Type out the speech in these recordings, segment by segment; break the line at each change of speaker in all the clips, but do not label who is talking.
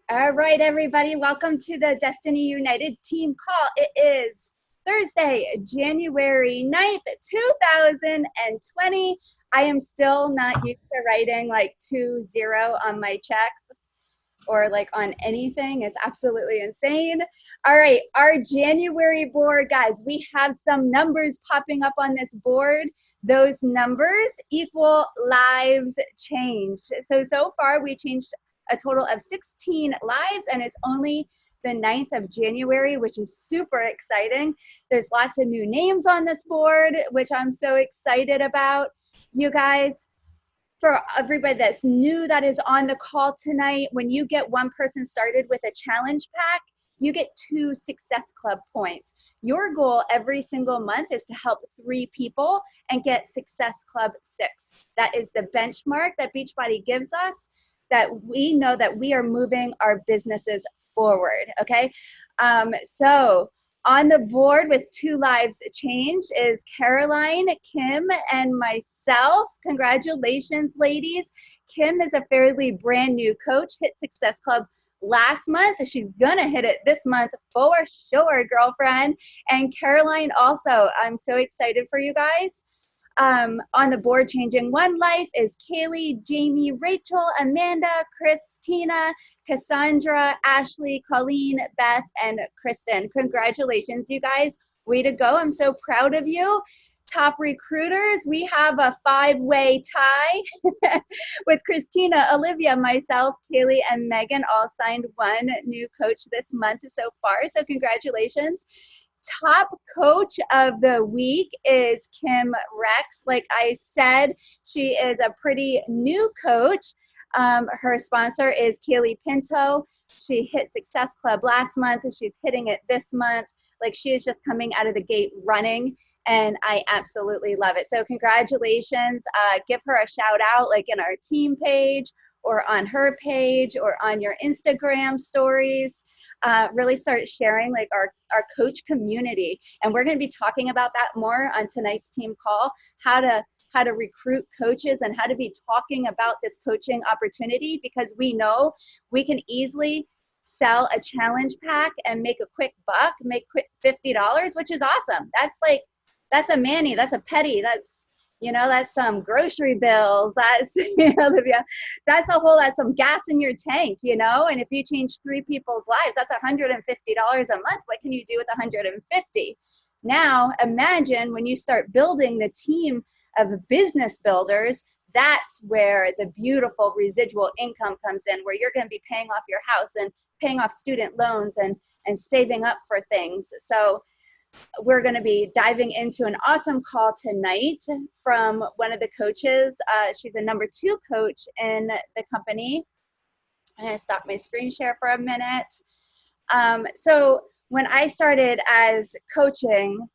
All right, everybody, welcome to the Destiny United team call. It is Thursday, January 9th, 2020. I am still not used to writing like 2-0 on my checks or like on anything. It's absolutely insane. All right, our January board, guys, we have some numbers popping up on this board. Those numbers equal lives changed. So far we changed a total of 16 lives, and it's only the 9th of January, which is super exciting. There's lots of new names on this board, which I'm so excited about. You guys, for everybody that's new that is on the call tonight, when you get one person started with a challenge pack, you get 2 Success Club points. Your goal every single month is to help 3 people and get Success Club 6. That is the benchmark that Beachbody gives us, that we know that we are moving our businesses forward, okay? So on the board with 2 lives changed is Caroline, Kim, and myself. Congratulations, ladies. Kim is a fairly brand new coach, hit Success Club last month. She's gonna hit it this month for sure, girlfriend. And Caroline also. I'm so excited for you guys. On the board changing one life is Kaylee, Jamie, Rachel, Amanda, Christina, Cassandra, Ashley, Colleen, Beth, and Kristen. Congratulations, you guys. Way to go. I'm so proud of you. Top recruiters, we have a 5-way tie with Christina, Olivia, myself, Kaylee, and Megan all signed one new coach this month so far. So congratulations. Top coach of the week is Kim Rex. Like I said, she is a pretty new coach. Her sponsor is Kaylee Pinto. She hit Success Club last month and she's hitting it this month. Like, she is just coming out of the gate running, and I absolutely love it. So congratulations. Give her a shout out like in our team page or on her page or on your Instagram stories. Really start sharing like our coach community. And we're going to be talking about that more on tonight's team call, how to recruit coaches and how to be talking about this coaching opportunity, because we know we can easily sell a challenge pack and make a quick buck, make quick $50, which is awesome. That's a Manny, that's a Petty, that's some grocery bills, that's, Olivia, that's some gas in your tank, and if you change 3 people's lives, that's $150 a month. What can you do with 150? Now, imagine when you start building the team of business builders, that's where the beautiful residual income comes in, where you're going to be paying off your house and paying off student loans and saving up for things. So we're going to be diving into an awesome call tonight from one of the coaches. She's a number 2 coach in the company. I'm going to stop my screen share for a minute. So when I started as coaching,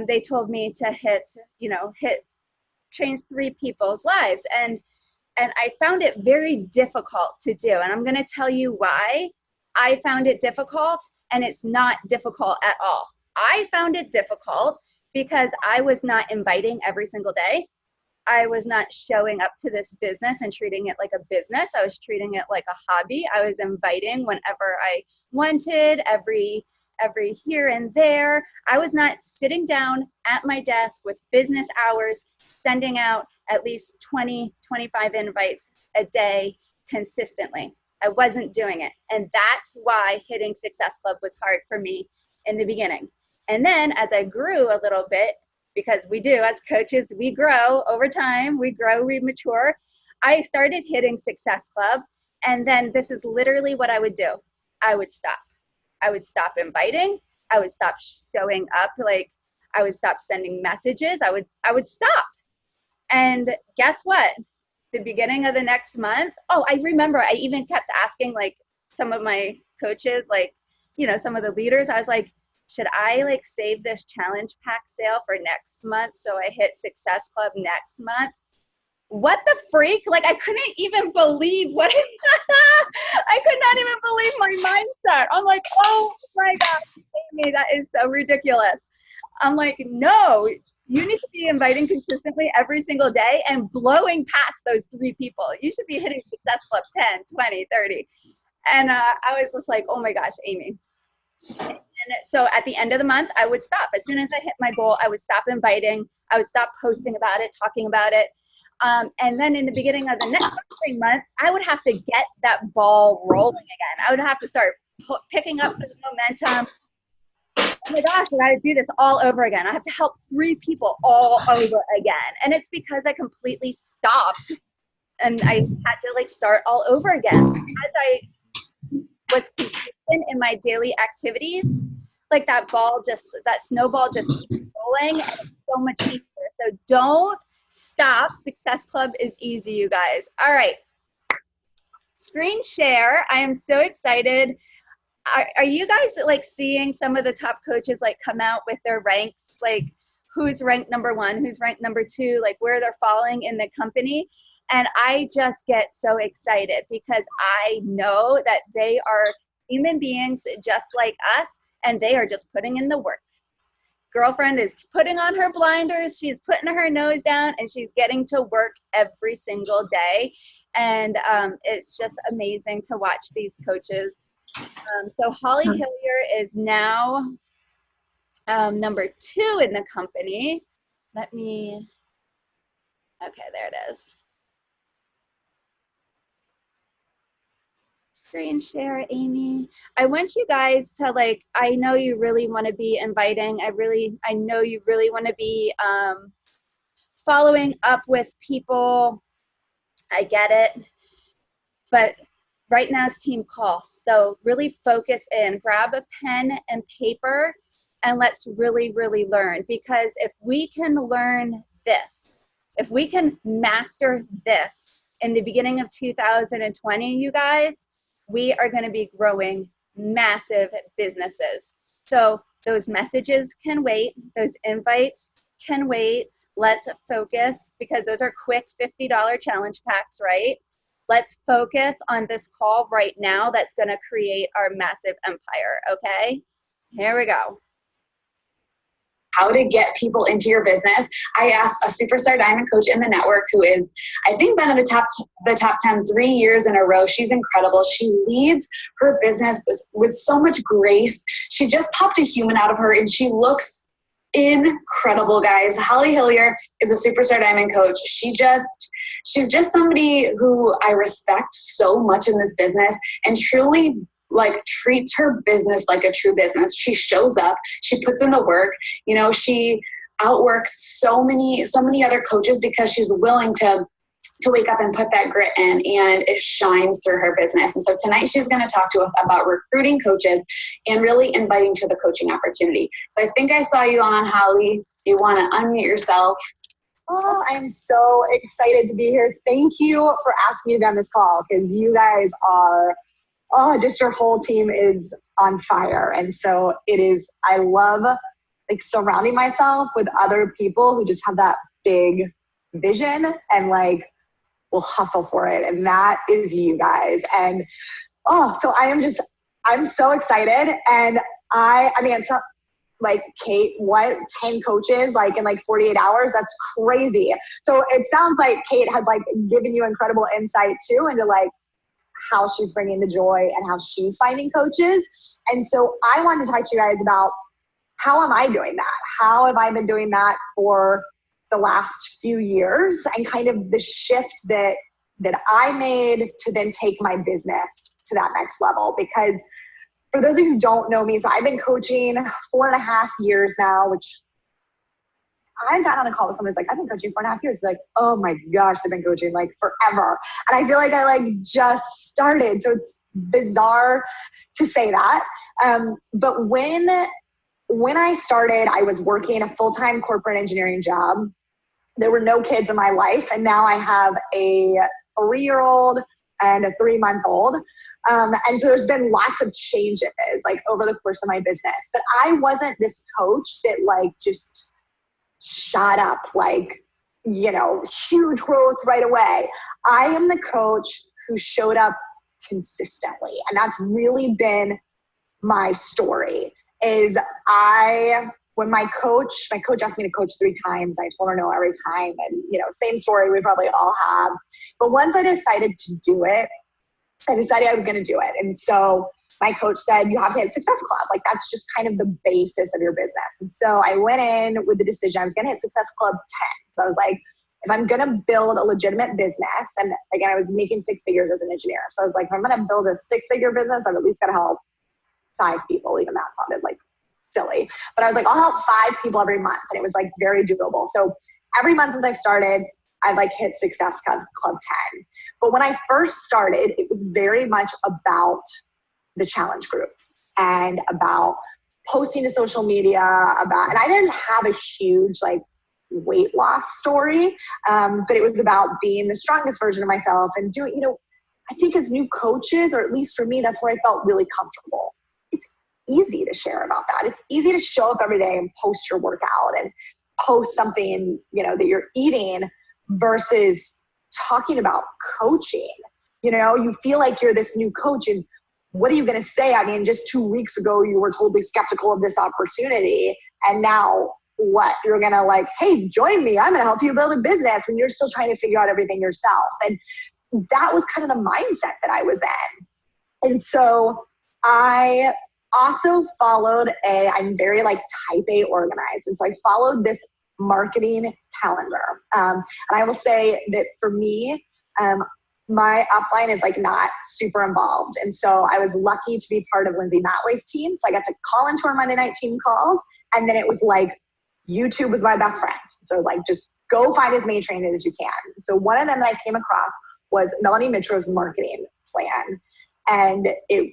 they told me to change 3 people's lives. And I found it very difficult to do. And I'm going to tell you why I found it difficult, and it's not difficult at all. I found it difficult because I was not inviting every single day. I was not showing up to this business and treating it like a business. I was treating it like a hobby. I was inviting whenever I wanted, every here and there. I was not sitting down at my desk with business hours, sending out at least 20, 25 invites a day consistently. I wasn't doing it. And that's why hitting Success Club was hard for me in the beginning. And then as I grew a little bit, because we do as coaches, we grow over time, we grow, we mature. I started hitting Success Club, and then this is literally what I would do. I would stop. I would stop inviting. I would stop showing up. Like, I would stop sending messages. I would stop. And guess what? The beginning of the next month, I remember I even kept asking like some of my coaches, like, some of the leaders, I was like, should I like save this challenge pack sale for next month so I hit Success Club next month? What the freak? Like, I couldn't even believe what I could not even believe my mindset. I'm like, oh my God, Amy, that is so ridiculous. I'm like, no, you need to be inviting consistently every single day and blowing past those 3 people. You should be hitting Success Club 10, 20, 30. And I was just like, oh my gosh, Amy. And so at the end of the month, I would stop. As soon as I hit my goal, I would stop inviting. I would stop posting about it, talking about it. And then in the beginning of the next month, I would have to get that ball rolling again. I would have to start picking up the momentum. Oh my gosh, I got to do this all over again. I have to help 3 people all over again. And it's because I completely stopped and I had to like start all over again. As I was consistent in my daily activities, like that snowball just keeps rolling, and it's so much easier. So don't stop. Success Club is easy, you guys. All right. Screen share. I am so excited. Are you guys like seeing some of the top coaches like come out with their ranks, like who's ranked number 1, who's ranked number 2, like where they're falling in the company? And I just get so excited because I know that they are human beings just like us, and they are just putting in the work. Girlfriend is putting on her blinders, she's putting her nose down, and she's getting to work every single day. And it's just amazing to watch these coaches. So Holly Hillier is now number 2 in the company. Okay, there it is. Screen share, Amy. I want you guys to like, I know you really want to be inviting. I know you really want to be following up with people. I get it. But right now is team call. So really focus in, grab a pen and paper, and let's really, really learn. Because if we can learn this, if we can master this in the beginning of 2020, you guys, we are going to be growing massive businesses. So those messages can wait. Those invites can wait. Let's focus, because those are quick $50 challenge packs, right? Let's focus on this call right now that's going to create our massive empire, okay? Here we go.
How to get people into your business. I asked a superstar diamond coach in the network who is, I think, been in the top 10 3 years in a row. She's incredible. She leads her business with so much grace. She just popped a human out of her, and she looks incredible, guys. Holly Hillier is a superstar diamond coach. She's just somebody who I respect so much in this business, and truly like treats her business like a true business. She shows up, she puts in the work, you know, she outworks so many other coaches because she's willing to wake up and put that grit in, and it shines through her business. And so tonight she's going to talk to us about recruiting coaches and really inviting to the coaching opportunity. So I think I saw you on, Holly. You want to unmute yourself?
Oh, I'm so excited to be here. Thank you for asking me to be on this call, because you guys are, just your whole team is on fire. And so I love like surrounding myself with other people who just have that big vision and like will hustle for it. And that is you guys. And so I'm so excited. And I mean, it's not like, Kate, what, 10 coaches like in like 48 hours? That's crazy. So it sounds like Kate had like given you incredible insight too into like how she's bringing the joy and how she's finding coaches. And so I wanted to talk to you guys about, how am I doing that? How have I been doing that for the last few years, and kind of the shift that I made to then take my business to that next level? Because for those of you who don't know me, so I've been coaching 4.5 years now, which I got on a call with someone who's like, I've been coaching 4.5 years. Like, oh my gosh, they've been coaching like forever. And I feel like I like just started. So it's bizarre to say that. But when I started, I was working a full-time corporate engineering job. There were no kids in my life. And now I have a 3-year-old and a 3-month-old. And so there's been lots of changes like over the course of my business. But I wasn't this coach that like just shot up like, you know, huge growth right away. I am the coach who showed up consistently. And that's really been my story. Is when my coach asked me to coach 3 times, I told her no every time. And, you know, same story we probably all have. But once I decided to do it, I decided I was going to do it. And so my coach said, you have to hit Success Club. Like that's just kind of the basis of your business. And so I went in with the decision I was going to hit Success Club 10. So I was like, if I'm going to build a legitimate business, and again, I was making 6 figures as an engineer. So I was like, if I'm going to build a 6-figure business, I've at least got to help 5 people. Even that sounded like silly. But I was like, I'll help 5 people every month. And it was like very doable. So every month since I've started, I've like hit Success Club 10. But when I first started, it was very much about the challenge groups and about posting to social media and I didn't have a huge like weight loss story, but it was about being the strongest version of myself and doing, I think as new coaches, or at least for me, that's where I felt really comfortable. It's easy to share about that. It's easy to show up every day and post your workout and post something, that you're eating versus talking about coaching. You feel like you're this new coach and what are you going to say? I mean, just 2 weeks ago, you were totally skeptical of this opportunity. And now what? You're going to like, hey, join me. I'm going to help you build a business when you're still trying to figure out everything yourself. And that was kind of the mindset that I was in. And so I also followed I'm very like type A organized. And so I followed this marketing calendar. And I will say that for me, my upline is like not super involved. And so I was lucky to be part of Lindsay Matway's team. So I got to call into our Monday night team calls. And then it was like, YouTube was my best friend. So like, just go find as many trainings as you can. So one of them that I came across was Melanie Mitro's marketing plan. And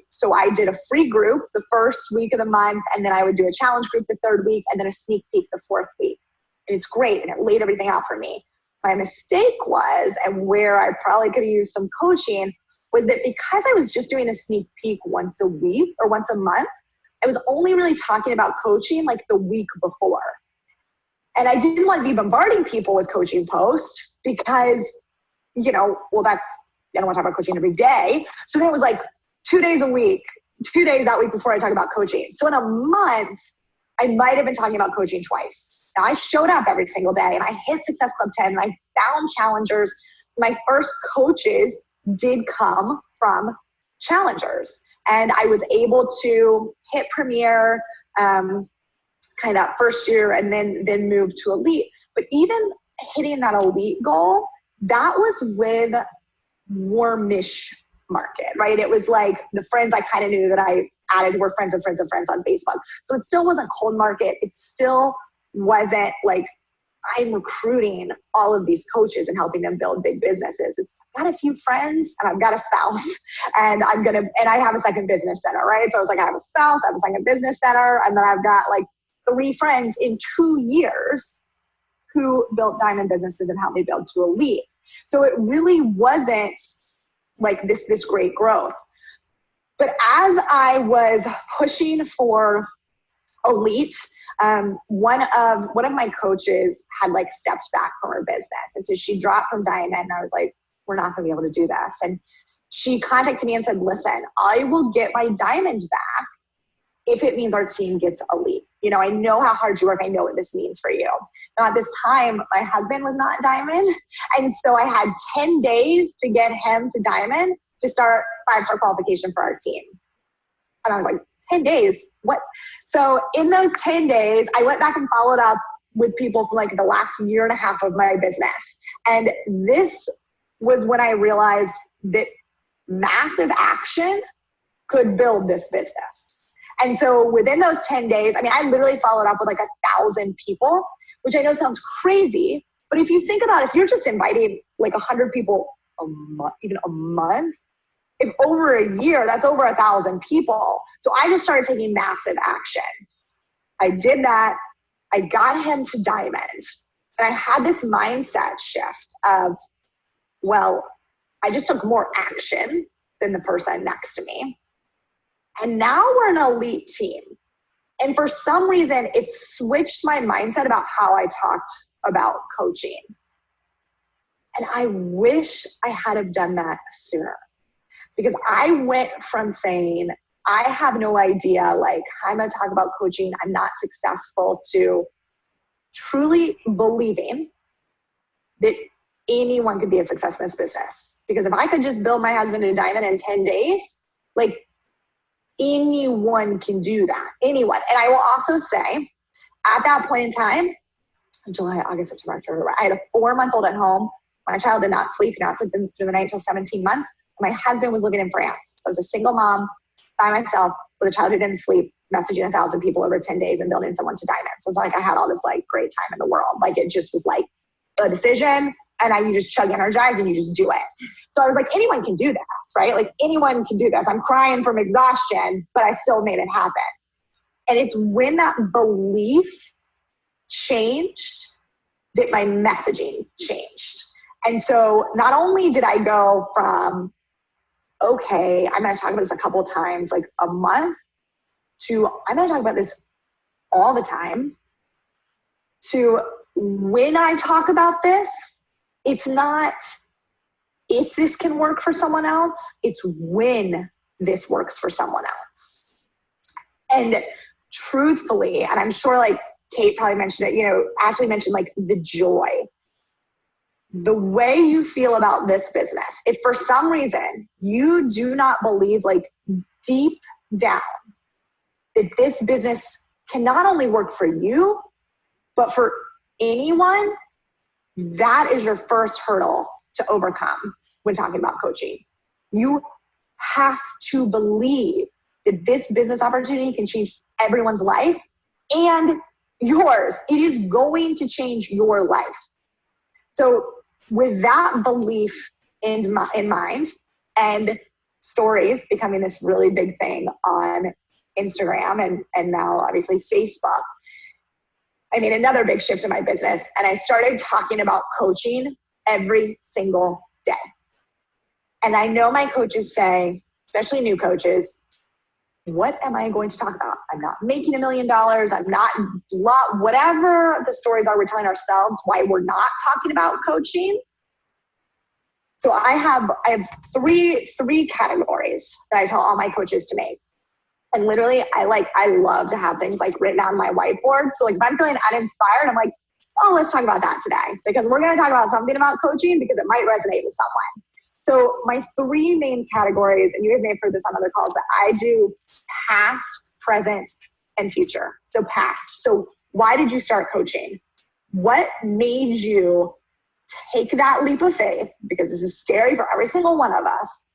so I did a free group the first week of the month. And then I would do a challenge group the 3rd week and then a sneak peek the 4th week. And it's great. And it laid everything out for me. My mistake was, and where I probably could have used some coaching, was that because I was just doing a sneak peek once a week or once a month, I was only really talking about coaching like the week before. And I didn't want to be bombarding people with coaching posts because, I don't want to talk about coaching every day. So then it was like 2 days a week, 2 days that week before I talk about coaching. So in a month, I might have been talking about coaching twice. Now I showed up every single day and I hit Success Club 10 and I found challengers. My first coaches did come from challengers and I was able to hit Premier kind of first year and then move to elite. But even hitting that elite goal, that was with warmish market, right? It was like the friends I kind of knew that I added were friends of friends of friends on Facebook. So it still wasn't cold market. It still wasn't like I'm recruiting all of these coaches and helping them build big businesses. It's I've got a few friends and I've got a spouse and I have a second business center, right? So I was like, I have a spouse, I have a second business center, and then I've got like 3 friends in 2 years who built diamond businesses and helped me build to elite. So it really wasn't like this great growth. But as I was pushing for elite, one of my coaches had like stepped back from her business. And so she dropped from diamond and I was like, we're not gonna be able to do this. And she contacted me and said, listen, I will get my diamond back if it means our team gets elite. I know how hard you work. I know what this means for you. Now at this time, my husband was not diamond. And so I had 10 days to get him to diamond to start 5-star qualification for our team. And I was like, 10 days? What? So in those 10 days, I went back and followed up with people for like the last year and a half of my business. And this was when I realized that massive action could build this business. And so within those 10 days, I literally followed up with like 1,000 people, which I know sounds crazy, but if you think about it, if you're just inviting like 100 people even a month, if over a year, that's over 1,000 people. So I just started taking massive action. I did that. I got him to diamond. And I had this mindset shift of, well, I just took more action than the person next to me. And now we're an elite team. And for some reason, it switched my mindset about how I talked about coaching. And I wish I had have done that sooner. Because I went from saying, I have no idea, like, I'm going to talk about coaching, I'm not successful, to truly believing that anyone could be a success in this business. Because if I could just build my husband a diamond in 10 days, like anyone can do that. Anyone. And I will also say at that point in time, July, August, September, October, I had a 4-month-old at home. My child did not sleep. He did not sleep through the night until 17 months. My husband was living in France. So I was a single mom by myself with a child who didn't sleep, messaging 1,000 people over 10 days and building someone to diamonds. So it's like I had all this like great time in the world. Like it just was like a decision, and you just chug energize and you just do it. So I was like, anyone can do this, right? Like anyone can do this. I'm crying from exhaustion, but I still made it happen. And it's when that belief changed that my messaging changed. And so not only did I go from, okay, I'm going to talk about this a couple of times, like a month, to I'm going to talk about this all the time, to when I talk about this, it's not if this can work for someone else, it's when this works for someone else. And truthfully, and I'm sure like Kate probably mentioned it, Ashley mentioned like the joy. The way you feel about this business, if for some reason you do not believe like deep down that this business can not only work for you, but for anyone, that is your first hurdle to overcome when talking about coaching. You have to believe that this business opportunity can change everyone's life and yours. It is going to change your life. So with that belief in mind, and stories becoming this really big thing on Instagram and now obviously Facebook, I made another big shift in my business, and I started talking about coaching every single day. And I know my coaches say, especially new coaches, what am I going to talk about? I'm not making $1 million. I'm not, whatever the stories are we're telling ourselves why we're not talking about coaching. So I have three categories that I tell all my coaches to make. And literally, I love to have things like written on my whiteboard. So like if I'm feeling uninspired, I'm like, oh, let's talk about that today. Because we're going to talk about something about coaching because it might resonate with someone. So my 3 main categories, and you guys may have heard this on other calls, but I do past, present, and future. So past. So why did you start coaching? What made you take that leap of faith, because this is scary for every single one of us,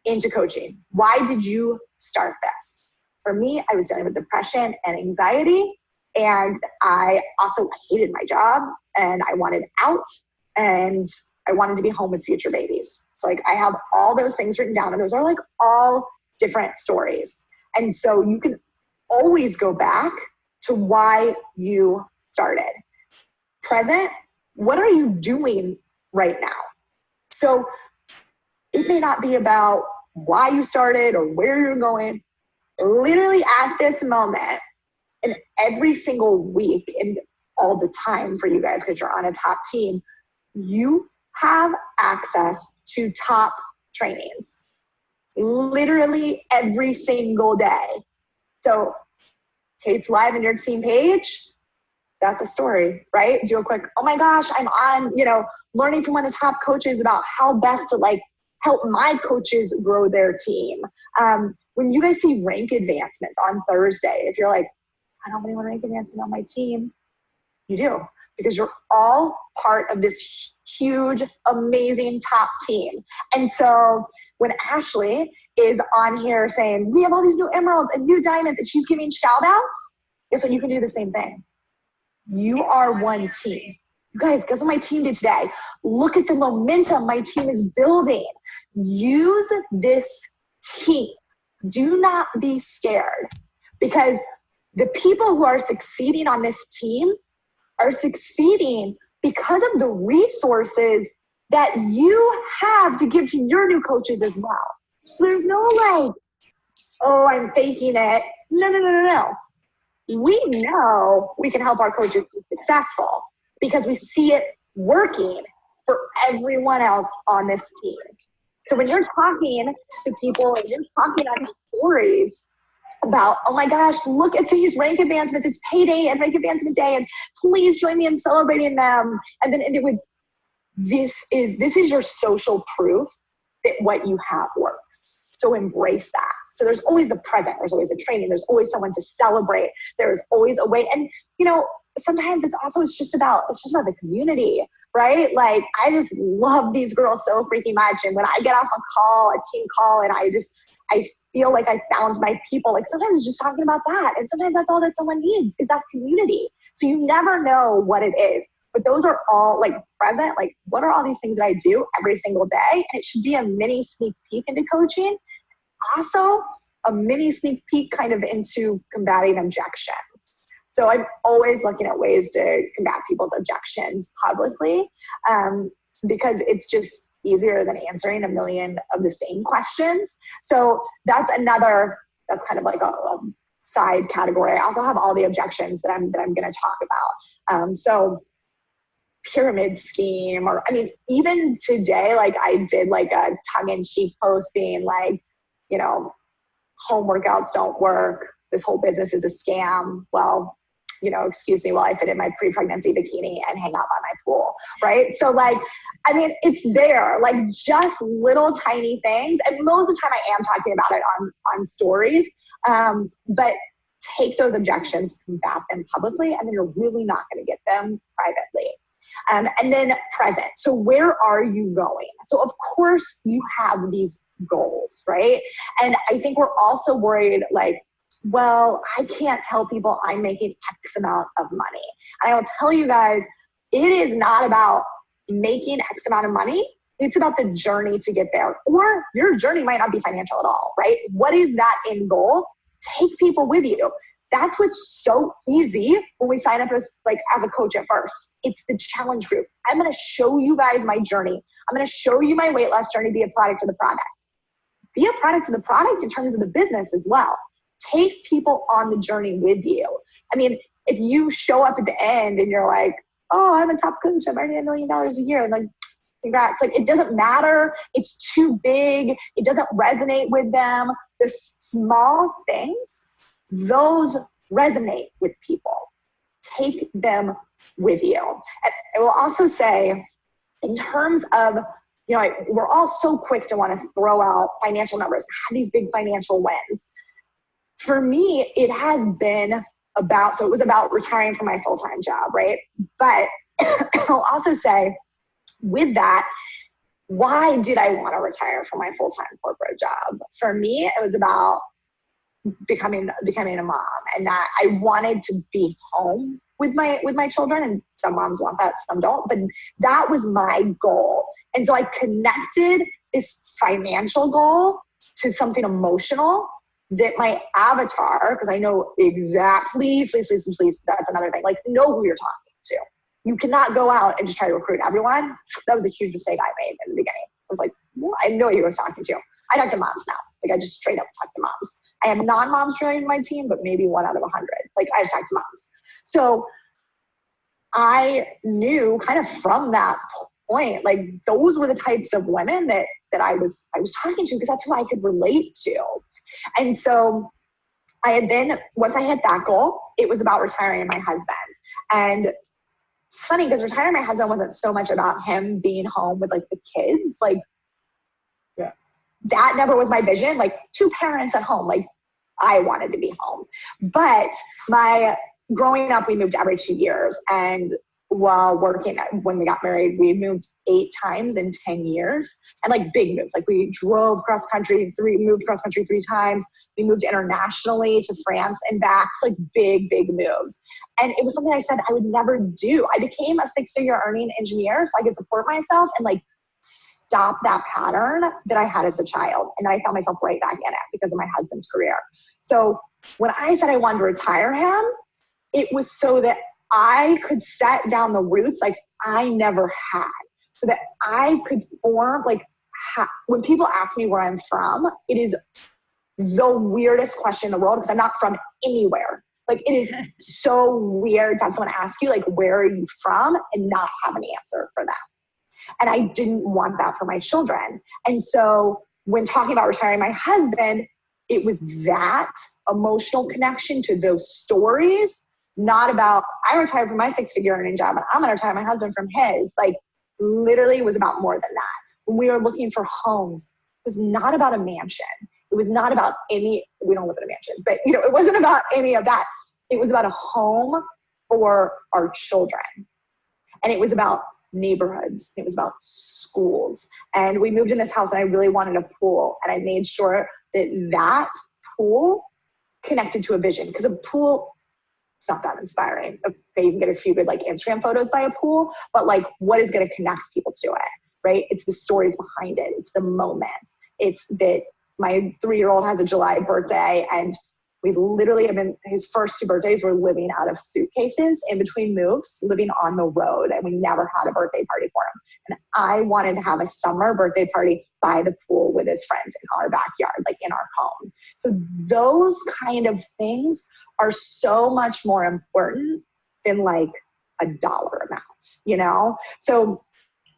into coaching? Why did you start this? For me, I was dealing with depression and anxiety, and I also hated my job, and I wanted out, and I wanted to be home with future babies. So like I have all those things written down, and those are like all different stories. And so you can always go back to why you started. Present, what are you doing right now? So it may not be about why you started or where you're going. Literally at this moment, and every single week and all the time for you guys, because you're on a top team, you have access to top trainings. Literally every single day. So Kate's live in your team page, that's a story, right? Do a quick, oh my gosh, I'm on, learning from one of the top coaches about how best to like help my coaches grow their team. When you guys see rank advancements on Thursday, if you're like, I don't really want rank advancement on my team, you do, because you're all part of this huge, amazing top team. And so when Ashley is on here saying, we have all these new emeralds and new diamonds, and she's giving shout outs, guess what? You can do the same thing. You are one team. You guys, guess what my team did today? Look at the momentum my team is building. Use this team. Do not be scared, because the people who are succeeding on this team are succeeding because of the resources that you have to give to your new coaches as well. There's no like, oh, I'm faking it. No. We know we can help our coaches be successful because we see it working for everyone else on this team. So when you're talking to people and you're talking on stories about, oh my gosh, look at these rank advancements, it's payday and rank advancement day, and please join me in celebrating them. And then end it with, this is your social proof that what you have works. So embrace that. So there's always a present, there's always a training, there's always someone to celebrate, there's always a way. And sometimes it's just about the community, right? Like, I just love these girls so freaking much. And when I get off a team call, and I feel like I found my people, like sometimes it's just talking about that. And sometimes that's all that someone needs is that community. So you never know what it is, but those are all like present. Like, what are all these things that I do every single day? And it should be a mini sneak peek into coaching. Also, a mini sneak peek kind of into combating objections. So I'm always looking at ways to combat people's objections publicly, because it's just easier than answering a million of the same questions. So that's kind of like a side category. I also have all the objections that I'm going to talk about. So pyramid scheme, or even today, like I did like a tongue-in-cheek post being like, home workouts don't work. This whole business is a scam. Well, excuse me while I fit in my pre-pregnancy bikini and hang out by my pool, right? So it's there, like just little tiny things. And most of the time I am talking about it on stories, but take those objections, combat them publicly, and then you're really not going to get them privately. And then present. So where are you going? So of course you have these goals, right? And I think we're also worried like, well, I can't tell people I'm making X amount of money. And I will tell you guys, it is not about making X amount of money. It's about the journey to get there. Or your journey might not be financial at all, right? What is that end goal? Take people with you. That's what's so easy when we sign up as a coach at first. It's the challenge group. I'm going to show you guys my journey. I'm going to show you my weight loss journey, be a product of the product. Be a product of the product in terms of the business as well. Take people on the journey with you. If you show up at the end and you're like, oh, I'm a top coach, I'm earning $1 million a year, and like, congrats. Like, it doesn't matter. It's too big. It doesn't resonate with them. The small things, those resonate with people. Take them with you. And I will also say, in terms of, we're all so quick to want to throw out financial numbers, have these big financial wins. For me, it has been it was about retiring from my full-time job, right? But I'll also say with that, why did I want to retire from my full-time corporate job? For me, it was about becoming a mom, and that I wanted to be home with my children, and some moms want that, some don't, but that was my goal. And so I connected this financial goal to something emotional that my avatar, because I know please, that's another thing, like, know who you're talking to. You cannot go out and just try to recruit everyone. That was a huge mistake I made in the beginning. I was like, well, I know who I was talking to. I talk to moms now. Like, I just straight up talk to moms. I have non-moms joining my team, but maybe 1 out of 100. Like, I just talk to moms. So I knew kind of from that point, like, those were the types of women that I was talking to, because that's who I could relate to. And so once I hit that goal, it was about retiring my husband. And it's funny because retiring my husband wasn't so much about him being home with like the kids. Like, yeah, that never was my vision. Like, 2 parents at home, like, I wanted to be home. But growing up, we moved every 2 years. And while working, when we got married, we moved 8 times in 10 years. And like big moves, like we drove cross country, moved cross country 3 times. We moved internationally to France and back. So like big moves. And it was something I said I would never do. I became a 6-figure earning engineer so I could support myself and like stop that pattern that I had as a child. And then I found myself right back in it because of my husband's career. So when I said I wanted to retire him, it was so that I could set down the roots like I never had, so that I could form, like, when people ask me where I'm from, it is the weirdest question in the world because I'm not from anywhere. Like, it is so weird to have someone ask you, like, where are you from, and not have an answer for them. And I didn't want that for my children. And so when talking about retiring my husband, it was that emotional connection to those stories, not about, I retired from my 6-figure earning job and I'm going to retire my husband from his. Like, literally, it was about more than that. when we were looking for homes, it was not about a mansion. It was not about we don't live in a mansion, but it wasn't about any of that. It was about a home for our children. And it was about neighborhoods. It was about schools. And we moved in this house and I really wanted a pool. And I made sure that pool connected to a vision, because a pool, it's not that inspiring. Okay, you can get a few good like Instagram photos by a pool, but like what is going to connect people to it, right? It's the stories behind it. It's the moments. It's that my 3-year-old has a July birthday, and we literally have been, his first 2 birthdays were living out of suitcases in between moves, living on the road, and we never had a birthday party for him. And I wanted to have a summer birthday party by the pool with his friends in our backyard, like in our home. So those kind of things are so much more important than like a dollar amount, So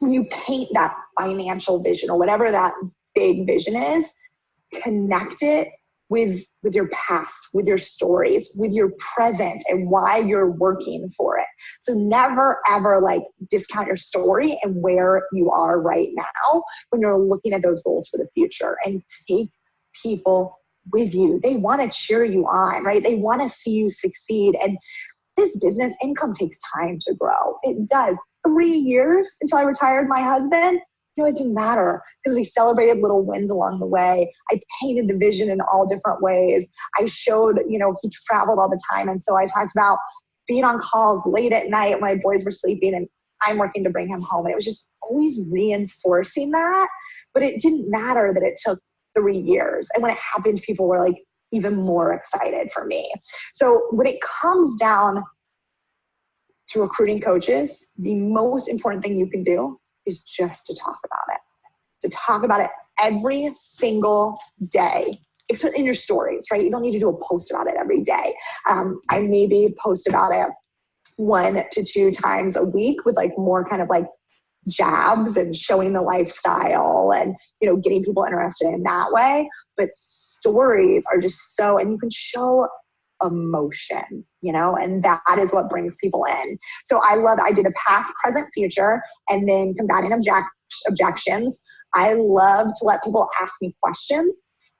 when you paint that financial vision or whatever that big vision is, connect it with your past, with your stories, with your present, and why you're working for it. So never ever like discount your story and where you are right now when you're looking at those goals for the future, and take people with you. They want to cheer you on, right? They want to see you succeed. And this business income takes time to grow. It does. 3 years until I retired my husband, it didn't matter, because we celebrated little wins along the way. I painted the vision in all different ways. I showed, he traveled all the time. And so I talked about being on calls late at night when my boys were sleeping and I'm working to bring him home. And it was just always reinforcing that. But it didn't matter that it took 3 years. And when it happened, people were like even more excited for me. So when it comes down to recruiting coaches, the most important thing you can do is just to talk about it every single day, except in your stories, right? You don't need to do a post about it every day. I maybe post about it 1 to 2 times a week with like more kind of like jabs and showing the lifestyle and, getting people interested in that way. But stories are just and you can show emotion, and that is what brings people in. So I did the past, present, future, and then combating objections. I love to let people ask me questions.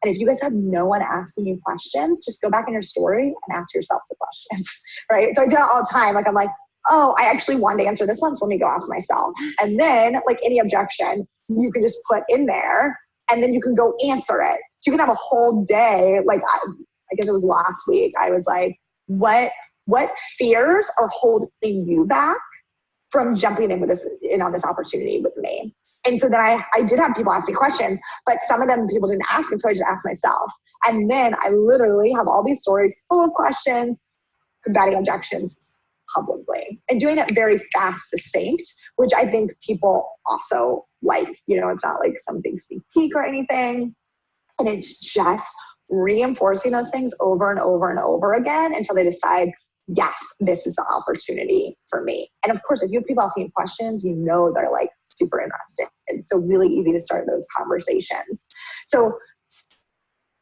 And if you guys have no one asking you questions, just go back in your story and ask yourself the questions, right? So I do it all the time. Like I'm like, oh, I actually wanted to answer this one, so let me go ask myself. And then like any objection, you can just put in there and then you can go answer it. So you can have a whole day, like I guess it was last week, I was like, what fears are holding you back from jumping in on this opportunity with me? And so then I did have people ask me questions, but some of them people didn't ask, and so I just asked myself. And then I literally have all these stories full of questions, combating objections publicly, and doing it very fast, succinct, which I think people also like. It's not like some big sneak peek or anything. And it's just reinforcing those things over and over and over again until they decide, yes, this is the opportunity for me. And of course, if you have people asking questions, they're like super interested. It's so really easy to start those conversations. So,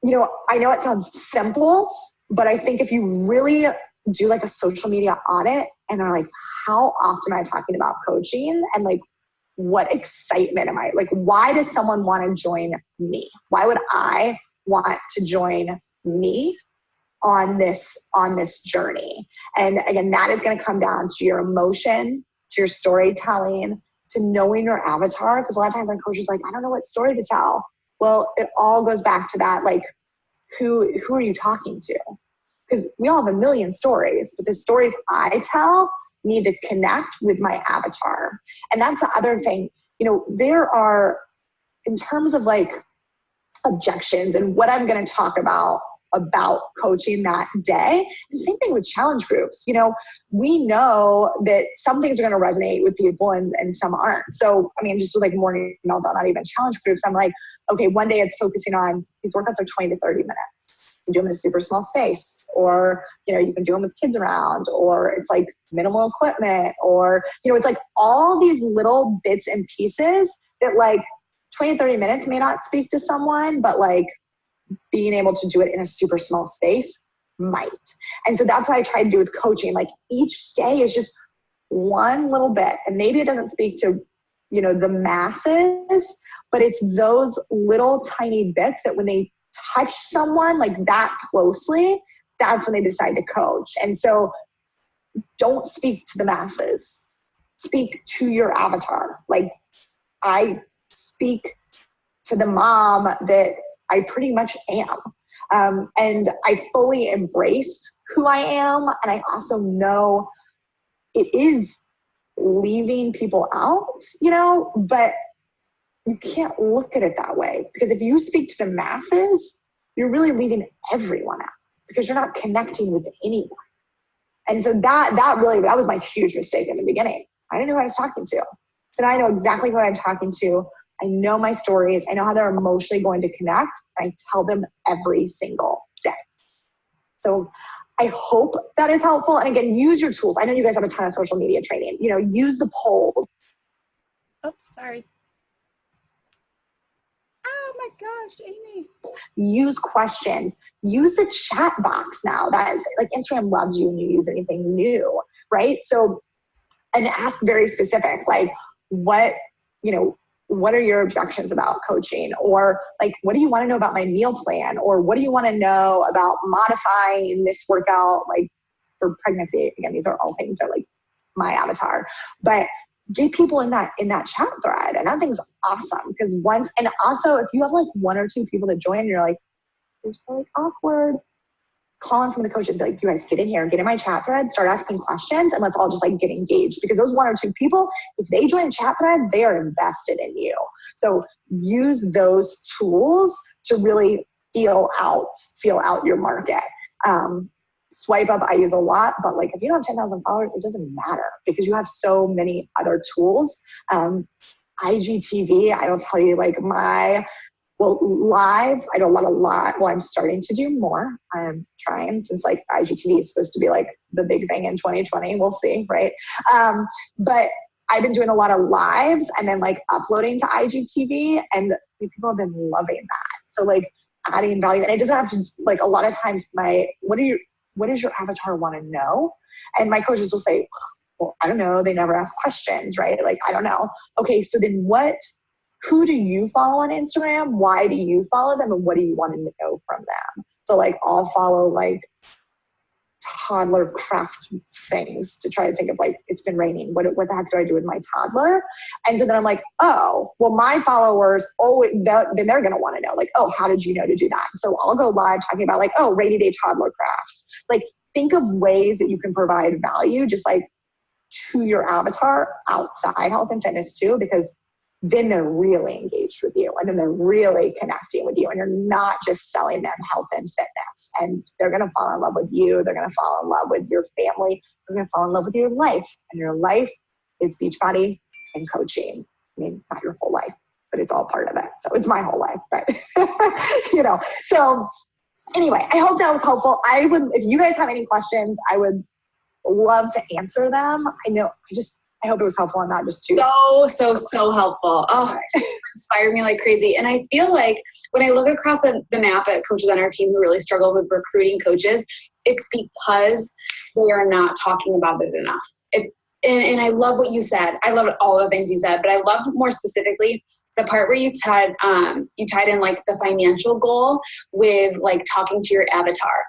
I know it sounds simple, but I think if you really do like a social media audit and are like, how often am I talking about coaching? And like, what excitement am I? Like, why does someone want to join me? Why would I want to join me on this journey? And again, that is going to come down to your emotion, to your storytelling, to knowing your avatar. Because a lot of times our coach is like, I don't know what story to tell. Well, it all goes back to that, like, who are you talking to? Because we all have a million stories, but the stories I tell need to connect with my avatar. And that's the other thing. There are, in terms of like objections and what I'm going to talk about coaching that day. The same thing with challenge groups. We know that some things are going to resonate with people and some aren't. So, just with like morning meltdown, not even challenge groups, I'm like, okay, one day it's focusing on these workouts are 20 to 30 minutes. You do them in a super small space, or, you can do them with kids around, or it's like minimal equipment, or, it's like all these little bits and pieces that like 20, 30 minutes may not speak to someone, but like being able to do it in a super small space might. And so that's what I try to do with coaching. Like each day is just one little bit, and maybe it doesn't speak to, the masses, But it's those little tiny bits that when they touch someone like that closely, that's when they decide to coach. And so don't speak to the masses. Speak to your avatar. Like, I speak to the mom that I pretty much am. And I fully embrace who I am. And I also know it is leaving people out, but you can't look at it that way, because if you speak to the masses, you're really leaving everyone out because you're not connecting with anyone. And so that was my huge mistake in the beginning. I didn't know who I was talking to. So now I know exactly who I'm talking to. I know my stories. I know how they're emotionally going to connect. I tell them every single day. So I hope that is helpful. And again, use your tools. I know you guys have a ton of social media training. Use the polls.
Oh, sorry. Oh my gosh, Amy.
Use questions. Use the chat box now. That, like, Instagram loves you when you use anything new, right? So, and ask very specific, like, what are your objections about coaching? Or like, what do you want to know about my meal plan? Or what do you want to know about modifying this workout, like, for pregnancy? Again, these are all things that, like, my avatar. But get people in that chat thread, and that thing's awesome. Because and also if you have like one or two people that join and you're like, it's really awkward, call on some of the coaches, be like, you guys get in here, get in my chat thread, start asking questions, and let's all just like get engaged. Because those one or two people, if they join a chat thread, they are invested in you. So use those tools to really feel out your market. Swipe up I use a lot, but like, if you don't have 10,000 followers, it doesn't matter because you have so many other tools. IGTV, I will tell you, like, live, I do a lot. Well, I'm starting to do more. I'm trying, since like IGTV is supposed to be like the big thing in 2020. We'll see, right? But I've been doing a lot of lives and then like uploading to IGTV, and people have been loving that. So like adding value, and it doesn't have to, like, a lot of times what does your avatar want to know? And my coaches will say, well, I don't know. They never ask questions, right? Like, I don't know. Okay, so then who do you follow on Instagram? Why do you follow them? And what do you want to know from them? So like, I'll follow like toddler craft things to try to think of, like, it's been raining. What the heck do I do with my toddler? And so then I'm like, oh, well, my followers, then they're going to want to know, like, oh, how did you know to do that? So I'll go live talking about like, oh, rainy day toddler crafts. Like, think of ways that you can provide value, just like to your avatar outside health and fitness too, because then they're really engaged with you, and then they're really connecting with you, and you're not just selling them health and fitness. And they're going to fall in love with you. They're going to fall in love with your family. They're going to fall in love with your life. And your life is Beachbody and coaching. I mean, not your whole life, but it's all part of it. So it's my whole life, but so anyway, I hope that was helpful. If you guys have any questions, I would love to answer them. I hope it was helpful and not just too.
So helpful. Oh, it inspired me like crazy. And I feel like when I look across the map at coaches on our team who really struggle with recruiting coaches, it's because they are not talking about it enough. And I love what you said. I love all the things you said, but I love more specifically the part where you tied in like the financial goal with like talking to your avatar.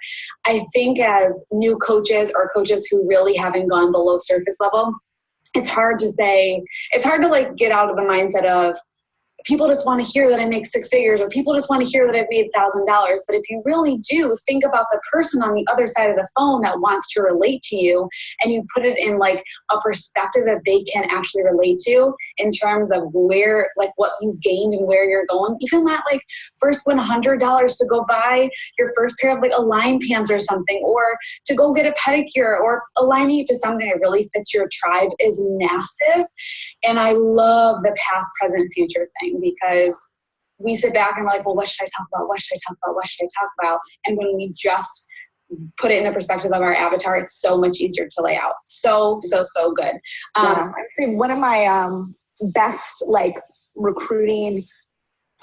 I think as new coaches or coaches who really haven't gone below surface level, it's hard to like get out of the mindset of people just want to hear that I make six figures, or people just want to hear that I've made $1,000. But if you really do think about the person on the other side of the phone that wants to relate to you, and you put it in like a perspective that they can actually relate to in terms of where, like what you've gained and where you're going, even that like first $100 to go buy your first pair of like Align pants or something, or to go get a pedicure or align you to something that really fits your tribe is massive. And I love the past, present, future thing, because we sit back and we're like, well, what should I talk about? What should I talk about? What should I talk about? And when we just put it in the perspective of our avatar, it's so much easier to lay out. So good.
I think one of my best like recruiting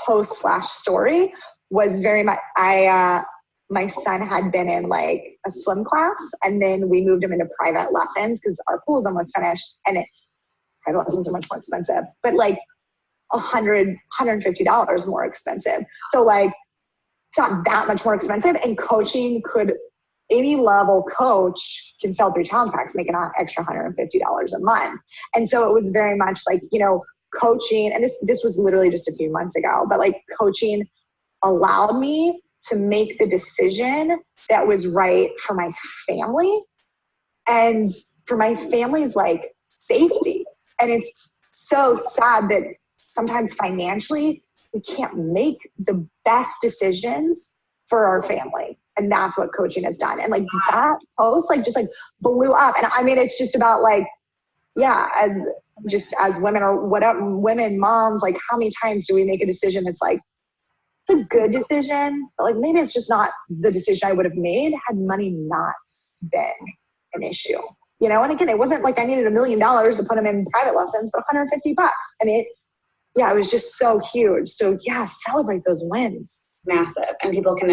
post/story was very much, my son had been in like a swim class, and then we moved him into private lessons because our pool is almost finished, and private lessons are much more expensive. But like, $150 more expensive. So like, it's not that much more expensive, and coaching any level coach can sell 3 challenge packs, make an extra $150 a month. And so it was very much like, coaching, and this was literally just a few months ago, but like coaching allowed me to make the decision that was right for my family and for my family's like safety. And it's so sad that sometimes financially we can't make the best decisions for our family. And that's what coaching has done. And like that post just blew up. And I mean, it's just about like, yeah, as women or whatever, women, moms, like how many times do we make a decision that's like, it's a good decision, but like maybe it's just not the decision I would have made had money not been an issue. And again, it wasn't like I needed $1 million to put them in private lessons, but $150. I mean, it was just so huge. So yeah, celebrate those wins.
Massive, and people can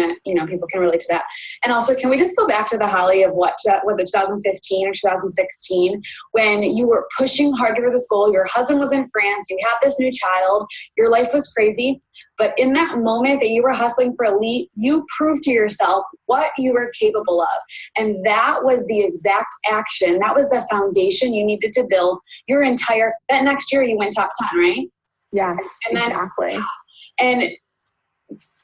relate to that. And also, can we just go back to the Holly of what the 2015 or 2016, when you were pushing hard for this goal, your husband was in France, you had this new child, your life was crazy, but in that moment that you were hustling for elite, you proved to yourself what you were capable of. And that was the exact action, that was the foundation you needed to build that next year you went top 10, right?
Yes, and then, exactly.
And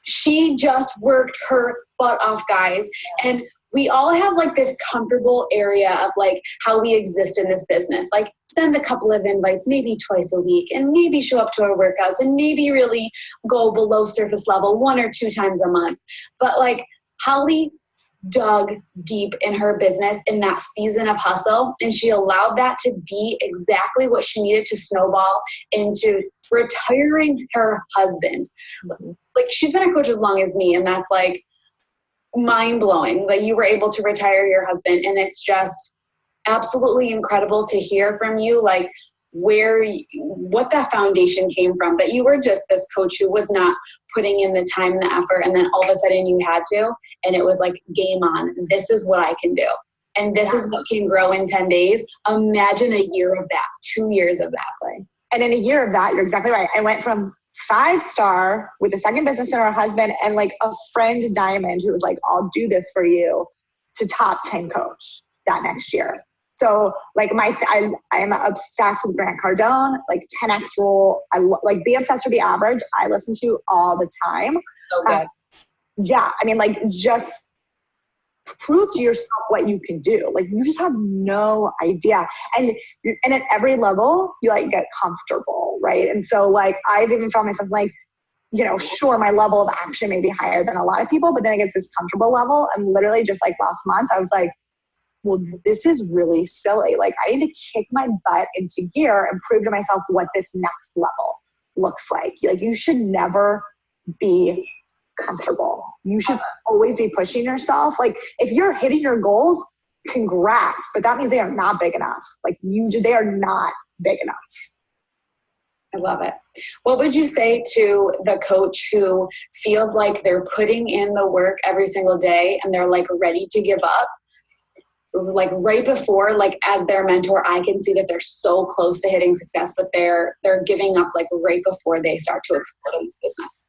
she just worked her butt off, guys. And we all have like this comfortable area of like how we exist in this business. Like send a couple of invites, maybe twice a week, and maybe show up to our workouts, and maybe really go below surface level 1 or 2 times a month. But like Holly dug deep in her business in that season of hustle, and she allowed that to be exactly what she needed to snowball into retiring her husband. Like she's been a coach as long as me, and that's like mind-blowing that you were able to retire your husband. And it's just absolutely incredible to hear from you, like what that foundation came from, that you were just this coach who was not putting in the time and the effort, and then all of a sudden you had to, and it was like game on. This is what I can do, and this is what can grow in 10 days. Imagine a year of that, 2 years of that.
Like, and in a year of that, you're exactly right. I went from 5-star with a second business and her husband and like a friend diamond who was like, I'll do this for you, to top 10 coach that next year. So like I am obsessed with Grant Cardone, like 10X rule. I like Be Obsessed or Be Average. I listen to all the time.
So good.
Yeah. I mean, like just prove to yourself what you can do. Like you just have no idea. And at every level you like get comfortable. Right. And so like, I've even found myself like, sure, my level of action may be higher than a lot of people, but then it gets this comfortable level. And literally just like last month, I was like, well, this is really silly. Like I need to kick my butt into gear and prove to myself what this next level looks like. Like you should never be comfortable. You should always be pushing yourself. Like if you're hitting your goals, congrats, but that means they are not big enough. Like they are not big enough.
I love it. What would you say to the coach who feels like they're putting in the work every single day and they're like ready to give up? Like right before, like as their mentor, I can see that they're so close to hitting success, but they're giving up like right before they start to explode in this business.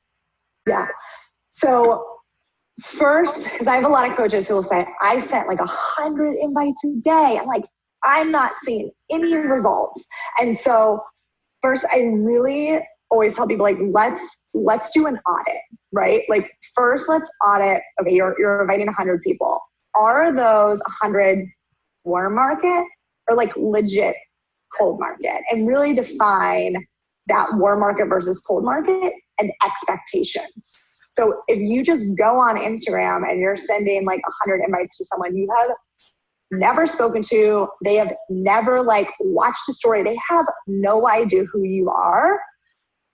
Yeah. So first, because I have a lot of coaches who will say, I sent like 100 invites a day. I'm like, I'm not seeing any results. And so first, I really always tell people like, let's do an audit, right? Like first, let's audit. Okay, you're inviting 100 people. Are those 100 warm market or like legit cold market? And really define that warm market versus cold market and expectations. So if you just go on Instagram and you're sending like 100 invites to someone you have never spoken to, they have never like watched a story, they have no idea who you are,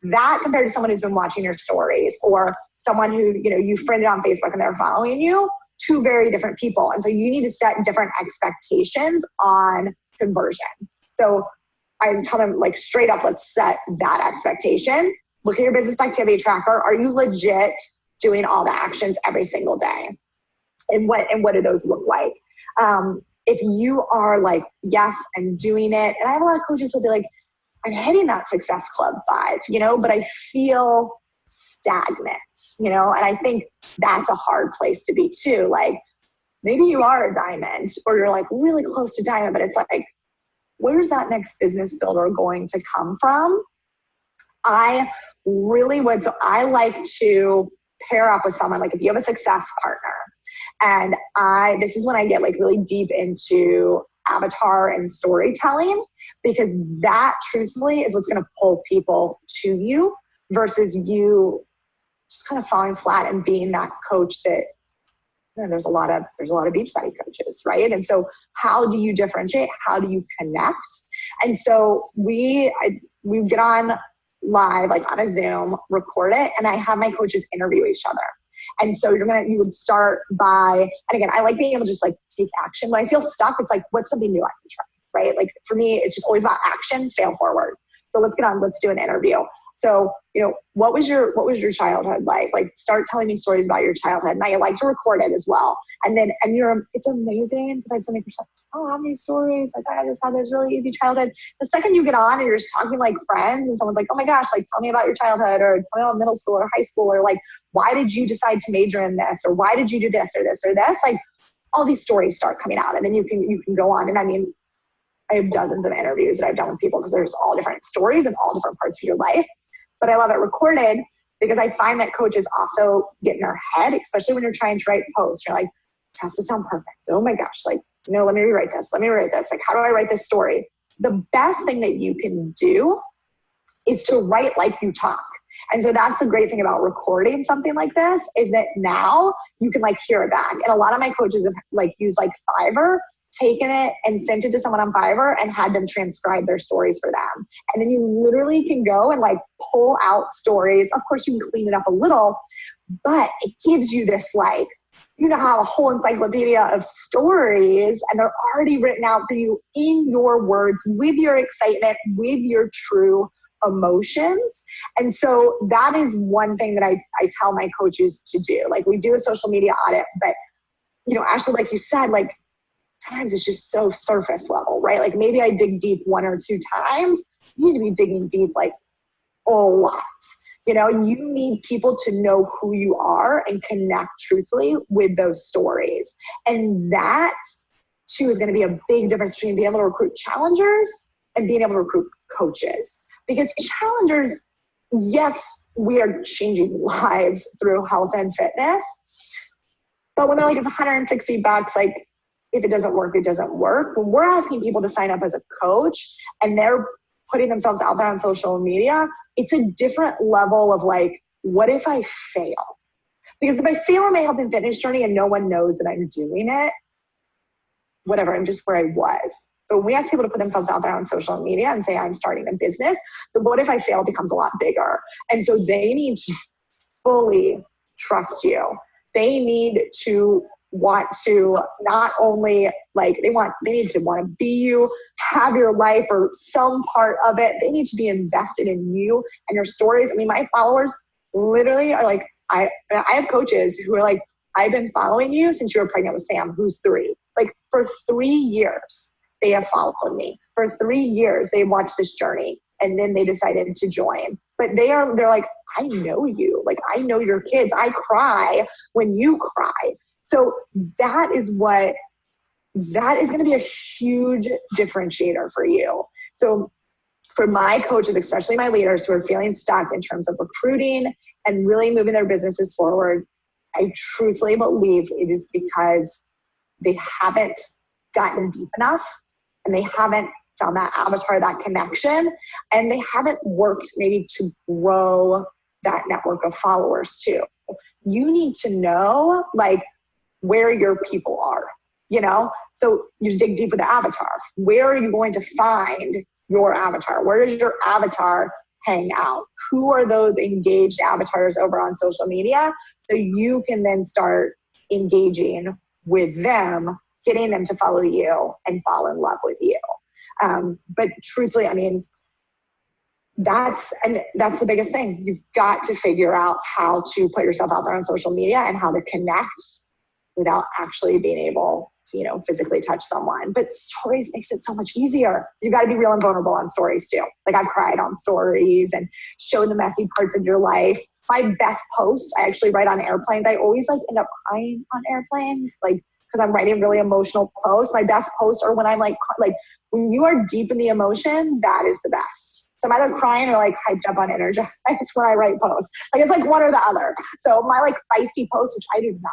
that compared to someone who's been watching your stories or someone who, you friended on Facebook and they're following you, 2 very different people. And so you need to set different expectations on conversion. So I tell them like straight up, let's set that expectation. Look at your business activity tracker. Are you legit doing all the actions every single day? And what do those look like? If you are like, yes, I'm doing it. And I have a lot of coaches who'll be like, I'm hitting that Success Club 5, but I feel stagnant, and I think that's a hard place to be too. Like, maybe you are a diamond, or you're like really close to diamond, but it's like, where's that next business builder going to come from? I really would. So I like to pair up with someone, like if you have a success partner, and this is when I get like really deep into avatar and storytelling, because that truthfully is what's going to pull people to you versus you just kind of falling flat and being that coach that, there's a lot of beach body coaches, right? And so how do you differentiate? How do you connect? And so we get on live, like on a Zoom, record it, and I have my coaches interview each other. And so you would start by, and again, I like being able to just like take action. When I feel stuck, it's like, what's something new I can try, right? Like for me, it's just always about action, fail forward. So let's do an interview. So, what was your childhood like? Like, start telling me stories about your childhood. And I like to record it as well. And it's amazing because I have so many people, oh, how many stories? Like, I just had this really easy childhood. The second you get on and you're just talking like friends, and someone's like, oh my gosh, like, tell me about your childhood, or tell me about middle school or high school, or like, why did you decide to major in this? Or why did you do this or this or this? Like, all these stories start coming out, and then you can go on. And I mean, I have dozens of interviews that I've done with people because there's all different stories and all different parts of your life. But I love it recorded because I find that coaches also get in their head, especially when you're trying to write posts. You're like, it has to sound perfect. Oh my gosh, like, let me rewrite this. Let me write this. Like, how do I write this story? The best thing that you can do is to write like you talk. And so that's the great thing about recording something like this, is that now you can like hear it back. And a lot of my coaches have like used like Fiverr, taken it and sent it to someone on Fiverr and had them transcribe their stories for them. And then you literally can go and like pull out stories. Of course, you can clean it up a little, but it gives you this like, how a whole encyclopedia of stories, and they're already written out for you in your words, with your excitement, with your true emotions. And so that is one thing that I tell my coaches to do. Like, we do a social media audit, but Ashley, like you said, like, sometimes it's just so surface level, right? Like, maybe I dig deep 1 or 2 times. You need to be digging deep like a lot. You need people to know who you are and connect truthfully with those stories. And that too is going to be a big difference between being able to recruit challengers and being able to recruit coaches. Because challengers, yes, we are changing lives through health and fitness. But when they're like, it's $160, like, if it doesn't work, it doesn't work. When we're asking people to sign up as a coach and they're putting themselves out there on social media, it's a different level of like, what if I fail? Because if I fail on my health and fitness journey and no one knows that I'm doing it, whatever, I'm just where I was. But when we ask people to put themselves out there on social media and say, I'm starting a business, the what if I fail becomes a lot bigger. And so they need to fully trust you. They need to want to not only like, they need to want to be you, have your life or some part of it. They need to be invested in you and your stories. I mean, my followers literally are like, I have coaches who are like, I've been following you since you were pregnant with Sam, who's 3. Like, for 3 years, they have followed me. For 3 years, they watched this journey, and then they decided to join. But they're like, I know you. Like, I know your kids. I cry when you cry. So that is going to be a huge differentiator for you. So for my coaches, especially my leaders who are feeling stuck in terms of recruiting and really moving their businesses forward, I truthfully believe it is because they haven't gotten deep enough, and they haven't found that avatar, that connection, and they haven't worked maybe to grow that network of followers too. You need to know like where your people are, So you dig deep with the avatar. Where are you going to find your avatar? Where does your avatar hang out? Who are those engaged avatars over on social media? So you can then start engaging with them, getting them to follow you and fall in love with you. But truthfully, I mean, that's the biggest thing. You've got to figure out how to put yourself out there on social media and how to connect without actually being able to, physically touch someone. But stories makes it so much easier. You got to be real and vulnerable on stories too. Like I've cried on stories and shown the messy parts of your life. My best post I actually write on airplanes. I always like end up crying on airplanes, like because I'm writing really emotional posts. My best posts are when I'm like when you are deep in the emotion, that is the best. So I'm either crying or like hyped up on energy. It's when I write posts. Like it's like one or the other. So my like feisty posts, which I do not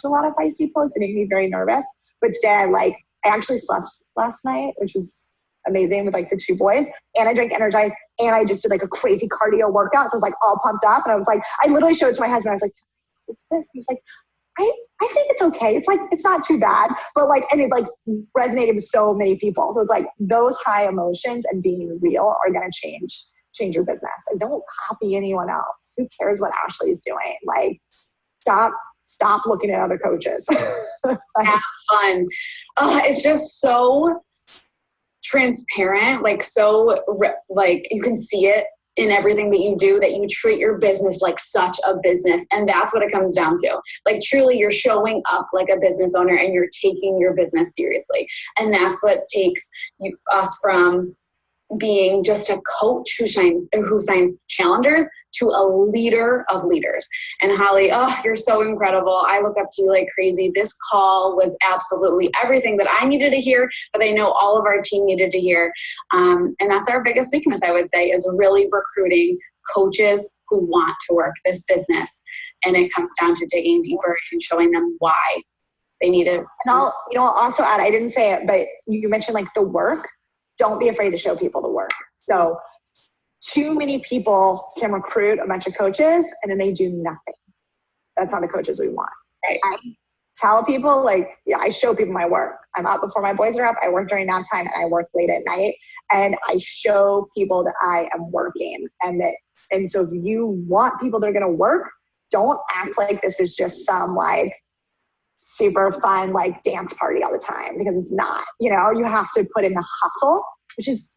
do a lot of feisty posts. It makes me very nervous. But today I actually slept last night, which was amazing with like the two boys, and I drank Energize, and I just did like a crazy cardio workout. So I was like all pumped up, and I was like, I literally showed it to my husband. I was like, what's this? He was like, I think it's okay. It's like, it's not too bad, but like, and it like resonated with so many people. So it's like those high emotions and being real are going to change your business. And don't copy anyone else. Who cares what Ashley's doing? Like stop looking at other coaches.
Have fun. It's just so transparent, like you can see it in everything that you do, that you treat your business like such a business. And that's what it comes down to. Like truly you're showing up like a business owner and you're taking your business seriously. And that's what takes us from being just a coach who signs challengers to a leader of leaders. And Holly, you're so incredible. I look up to you like crazy. This call was absolutely everything that I needed to hear, that I know all of our team needed to hear. And that's our biggest weakness, I would say, is really recruiting coaches who want to work this business. And it comes down to digging deeper and showing them why they need it.
And I'll also add, I didn't say it, but you mentioned like the work. Don't be afraid to show people the work. So too many people can recruit a bunch of coaches and then they do nothing. That's not the coaches we want.
Right.
I tell people I show people my work. I'm up before my boys are up. I work during nap time and I work late at night. And I show people that I am working. And so if you want people that are going to work, don't act like this is just some like super fun like dance party all the time, because it's not. You have to put in the hustle, which is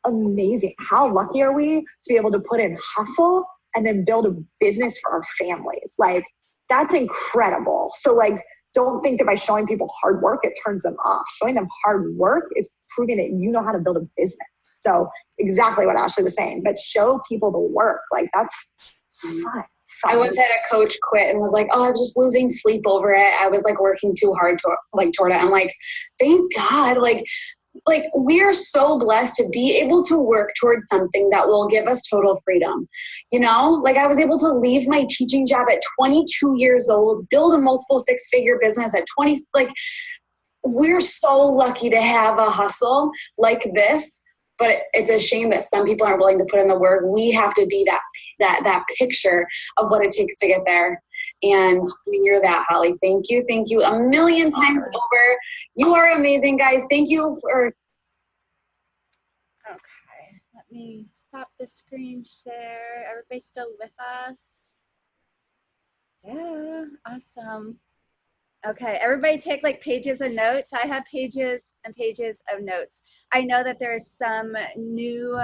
amazing. How lucky are we to be able to put in hustle and then build a business for our families? Like that's incredible. So like don't think that by showing people hard work it turns them off. Showing them hard work is proving that you know how to build a business. So exactly what Ashley was saying, but show people the work. Like that's fun.
I once had a coach quit and was like, I was just losing sleep over it. I was like working too hard toward it. I'm like, thank God. Like we are so blessed to be able to work towards something that will give us total freedom. Like I was able to leave my teaching job at 22 years old, build a multiple six-figure business at 20. Like we're so lucky to have a hustle like this. But it's a shame that some people aren't willing to put in the work. We have to be that picture of what it takes to get there. And you're that, Holly. Thank you a million times over. You are amazing, guys. Thank you for.
Okay, let me stop the screen share. Everybody still with us? Yeah, awesome. Okay, everybody take like pages of notes. I have pages and pages of notes. I know that there's some new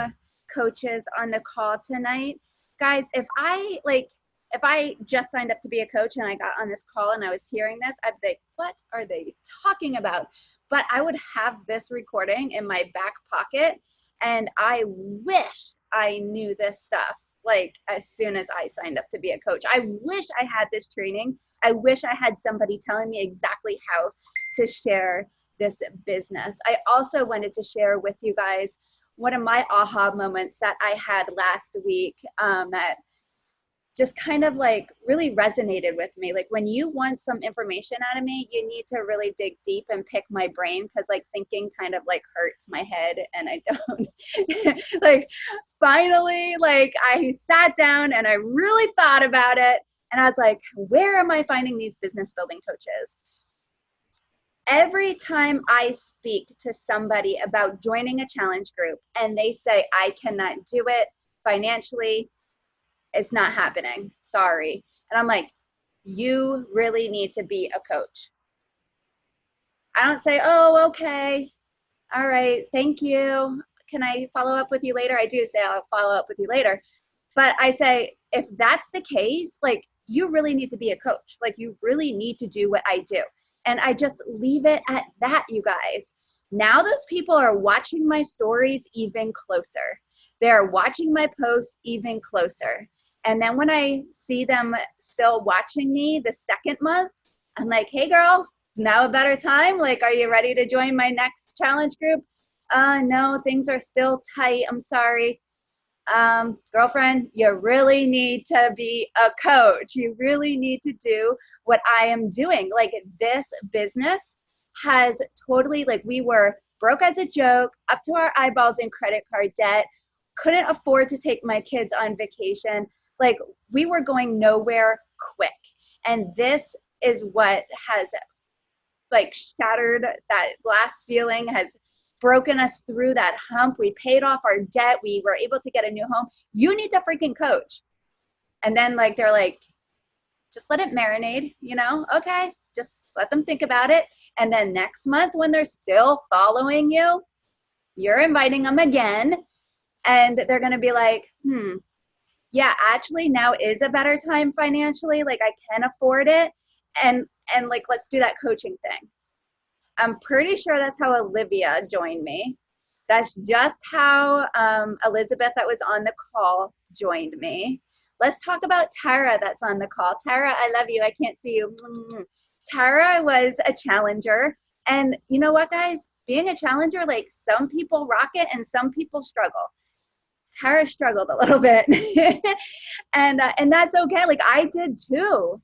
coaches on the call tonight. Guys, if I just signed up to be a coach and I got on this call and I was hearing this, I'd be like, what are they talking about? But I would have this recording in my back pocket, and I wish I knew this stuff like as soon as I signed up to be a coach. I wish I had this training. I wish I had somebody telling me exactly how to share this business. I also wanted to share with you guys one of my aha moments that I had last week that just kind of like really resonated with me. Like when you want some information out of me, you need to really dig deep and pick my brain, because like thinking kind of like hurts my head and I don't like finally like I sat down and I really thought about it and I was like, where am I finding these business building coaches? Every time I speak to somebody about joining a challenge group and they say, I cannot do it financially, it's not happening, sorry. And I'm like, you really need to be a coach. I don't say, oh, okay, all right, thank you. Can I follow up with you later? I do say I'll follow up with you later. But I say, if that's the case, like you really need to be a coach. Like, you really need to do what I do. And I just leave it at that, you guys. Now those people are watching my stories even closer. They're watching my posts even closer. And then when I see them still watching me the second month, I'm like, hey girl, is now a better time? Like, are you ready to join my next challenge group? No, things are still tight. I'm sorry. Girlfriend, you really need to be a coach. You really need to do what I am doing. Like, this business has totally, like, we were broke as a joke, up to our eyeballs in credit card debt, couldn't afford to take my kids on vacation. Like, we were going nowhere quick. And this is what has, like, shattered that glass ceiling, has broken us through that hump. We paid off our debt. We were able to get a new home. You need to freaking coach. And then, like, they're like, just let it marinate, you know? Okay, just let them think about it. And then next month, when they're still following you, you're inviting them again. And they're going to be like, yeah, actually now is a better time financially. Like, I can afford it. And like, let's do that coaching thing. I'm pretty sure that's how Olivia joined me. That's just how Elizabeth, that was on the call, joined me. Let's talk about Tara, that's on the call. Tara, I love you. I can't see you. Tara was a challenger. And you know what, guys? Being a challenger, like, some people rock it and some people struggle. Tara struggled a little bit. and that's okay. Like, I did too.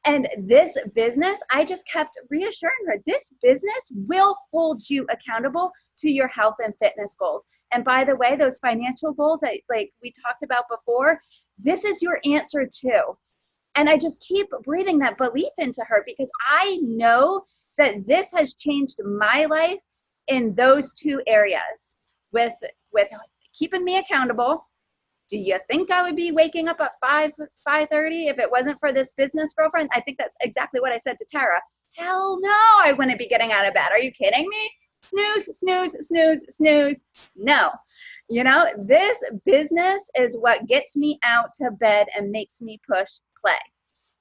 And this business, I just kept reassuring her, this business will hold you accountable to your health and fitness goals. And by the way, those financial goals that, like, we talked about before, this is your answer too. And I just keep breathing that belief into her, because I know that this has changed my life in those two areas, with keeping me accountable. Do you think I would be waking up at 5:30 if it wasn't for this business, girlfriend? I think that's exactly what I said to Tara. Hell no, I wouldn't be getting out of bed. Are you kidding me? Snooze, snooze, snooze, snooze. No. You know, this business is what gets me out to bed and makes me push play.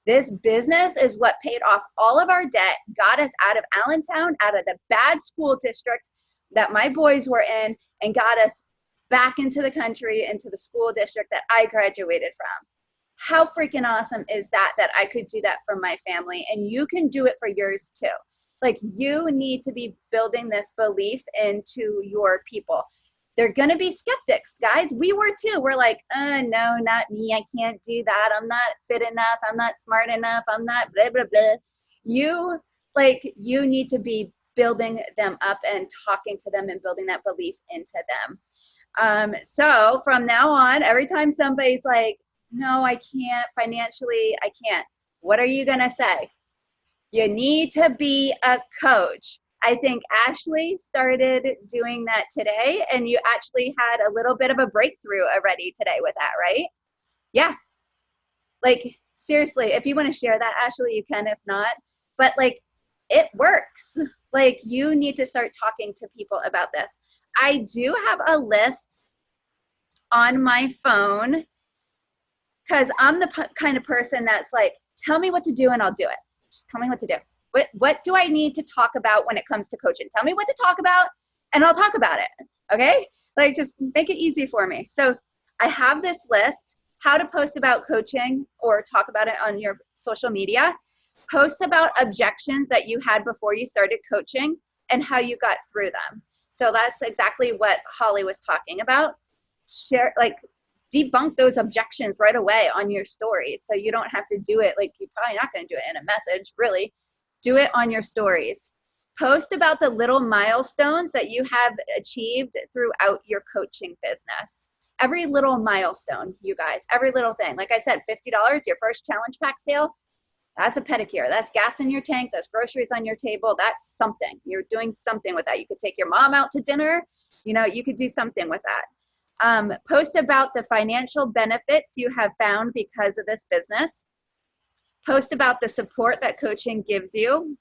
This business is what paid off all of our debt, got us out of Allentown, out of the bad school district that my boys were in, and got us back into the country, into the school district that I graduated from. How freaking awesome is that I could do that for my family, and you can do it for yours too. Like, you need to be building this belief into your people. They're going to be skeptics, guys. We were too. We're like, no, not me. I can't do that. I'm not fit enough. I'm not smart enough. I'm not blah, blah, blah. You need to be building them up and talking to them and building that belief into them. So from now on, every time somebody's like, no, I can't financially, I can't, what are you going to say? You need to be a coach. I think Ashley started doing that today, and you actually had a little bit of a breakthrough already today with that, right? Yeah. Like, seriously, if you want to share that, Ashley, you can. If not, but like, it works. Like, you need to start talking to people about this. I do have a list on my phone, because I'm the kind of person that's like, tell me what to do and I'll do it. Just tell me what to do. What do I need to talk about when it comes to coaching? Tell me what to talk about and I'll talk about it. Okay? Like, just make it easy for me. So I have this list: how to post about coaching or talk about it on your social media, post about objections that you had before you started coaching and how you got through them. So that's exactly what Holly was talking about. Share, like, debunk those objections right away on your stories, so you don't have to do it. Like, you're probably not going to do it in a message, really. Do it on your stories. Post about the little milestones that you have achieved throughout your coaching business. Every little milestone, you guys, every little thing. Like I said, $50, your first challenge pack sale, that's a pedicure. That's gas in your tank. That's groceries on your table. That's something. You're doing something with that. You could take your mom out to dinner. You know, you could do something with that. Post about the financial benefits you have found because of this business. Post about the support that coaching gives you.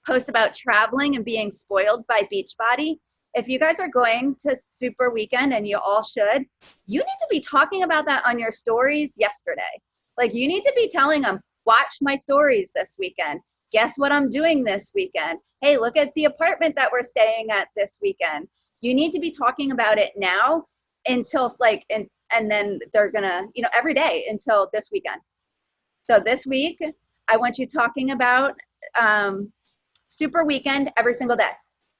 Post about traveling and being spoiled by Beachbody. If you guys are going to Super Weekend, and you all should, you need to be talking about that on your stories yesterday. Like, you need to be telling them, watch my stories this weekend. Guess what I'm doing this weekend? Hey, look at the apartment that we're staying at this weekend. You need to be talking about it now until like, and then they're gonna, every day until this weekend. So this week, I want you talking about Super Weekend every single day.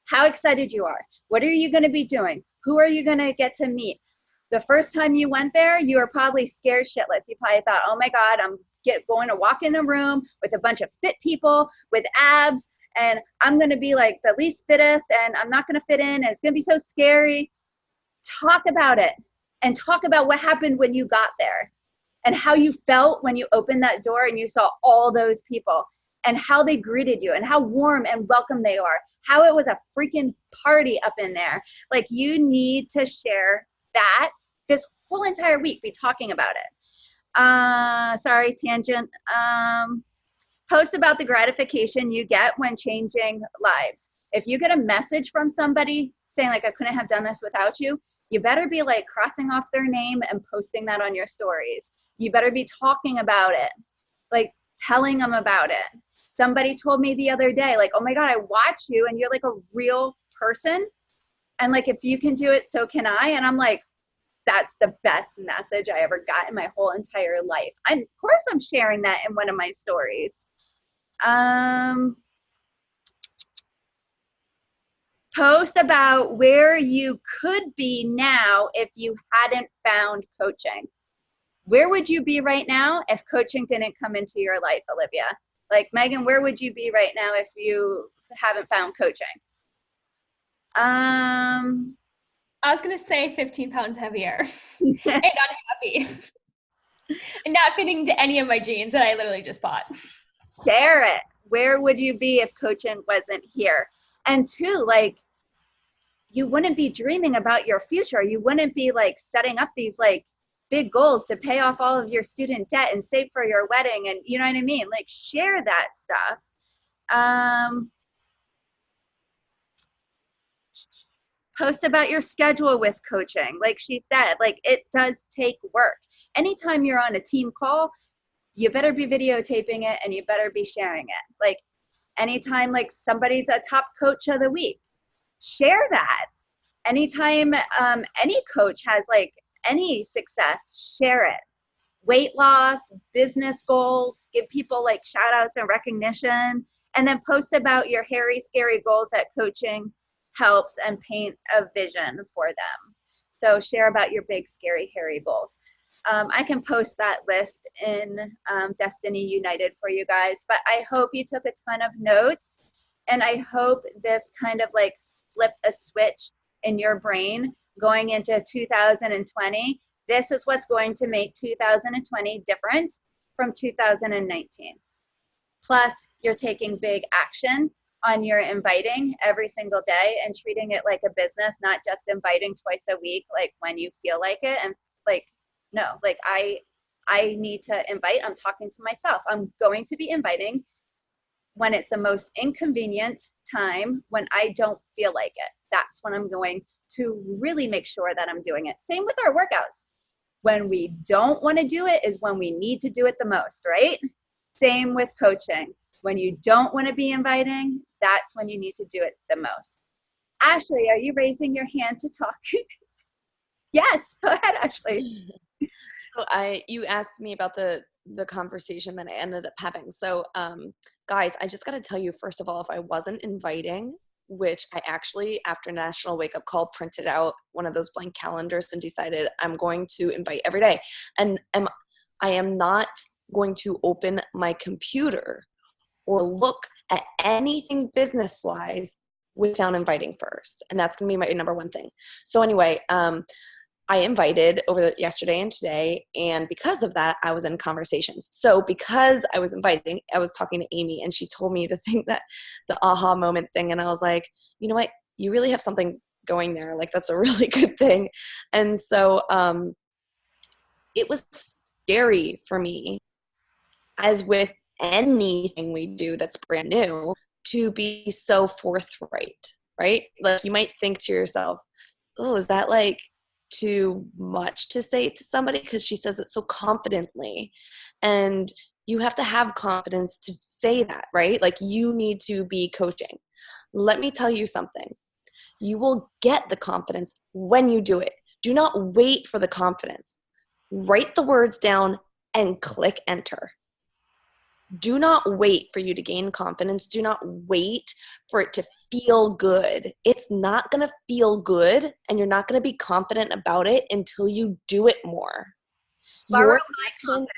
How excited you are. What are you going to be doing? Who are you going to get to meet? The first time you went there, you were probably scared shitless. You probably thought, oh my God, I'm going to walk in a room with a bunch of fit people with abs, and I'm going to be like the least fittest, and I'm not going to fit in, and it's going to be so scary. Talk about it, and talk about what happened when you got there, and how you felt when you opened that door and you saw all those people, and how they greeted you, and how warm and welcome they are, how it was a freaking party up in there. Like, you need to share that this whole entire week, be talking about it. Sorry, tangent. Post about the gratification you get when changing lives. If you get a message from somebody saying like, I couldn't have done this without you, you better be like crossing off their name and posting that on your stories. You better be talking about it, like telling them about it. Somebody told me the other day, like, oh my God, I watch you and you're like a real person. And like, if you can do it, so can I. And I'm like, that's the best message I ever got in my whole entire life. Of course I'm sharing that in one of my stories. Post about where you could be now if you hadn't found coaching. Where would you be right now if coaching didn't come into your life, Olivia? Like, Megan, where would you be right now if you haven't found coaching?
I was going to say 15 pounds heavier and unhappy and not fitting into any of my jeans that I literally just bought.
Share it. Where would you be if coaching wasn't here? And two, like, you wouldn't be dreaming about your future. You wouldn't be like setting up these like big goals to pay off all of your student debt and save for your wedding. And you know what I mean? Like, share that stuff. Post about your schedule with coaching. Like she said, like, it does take work. Anytime you're on a team call, you better be videotaping it and you better be sharing it. Like, anytime like somebody's a top coach of the week, share that. Anytime any coach has like any success, share it. Weight loss, business goals, give people like shout outs and recognition, and then post about your hairy, scary goals that coaching helps and paint a vision for them. So share about your big, scary, hairy goals. I can post that list in Destiny United for you guys, but I hope you took a ton of notes, and I hope this kind of like flipped a switch in your brain going into 2020. This is what's going to make 2020 different from 2019. Plus, you're taking big action on your inviting every single day and treating it like a business, not just inviting twice a week, like when you feel like it. And like, no, like I need to invite. I'm talking to myself. I'm going to be inviting when it's the most inconvenient time, when I don't feel like it. That's when I'm going to really make sure that I'm doing it. Same with our workouts. When we don't want to do it is when we need to do it the most, right? Same with coaching. When you don't want to be inviting, that's when you need to do it the most. Ashley, are you raising your hand to talk? Yes, go ahead, Ashley.
So you asked me about the conversation that I ended up having. So guys, I just got to tell you, first of all, if I wasn't inviting, which I actually, after National Wake Up Call, printed out one of those blank calendars and decided I'm going to invite every day. And I am not going to open my computer or look at anything business-wise without inviting first. And that's going to be my number one thing. So anyway, I invited over yesterday and today, and because of that, I was in conversations. So because I was inviting, I was talking to Amy, and she told me the aha moment thing, and I was like, you know what? You really have something going there. Like, that's a really good thing. And so it was scary for me, as with anything we do that's brand new, to be so forthright, right? Like, you might think to yourself, oh, is that like too much to say to somebody because she says it so confidently. And you have to have confidence to say that, right? Like, you need to be coaching. Let me tell you something. You will get the confidence when you do it. Do not wait for the confidence. Write the words down and click enter. Do not wait for you to gain confidence. Do not wait for it to feel good. It's not going to feel good, and you're not going to be confident about it until you do it more.
Borrow my confidence.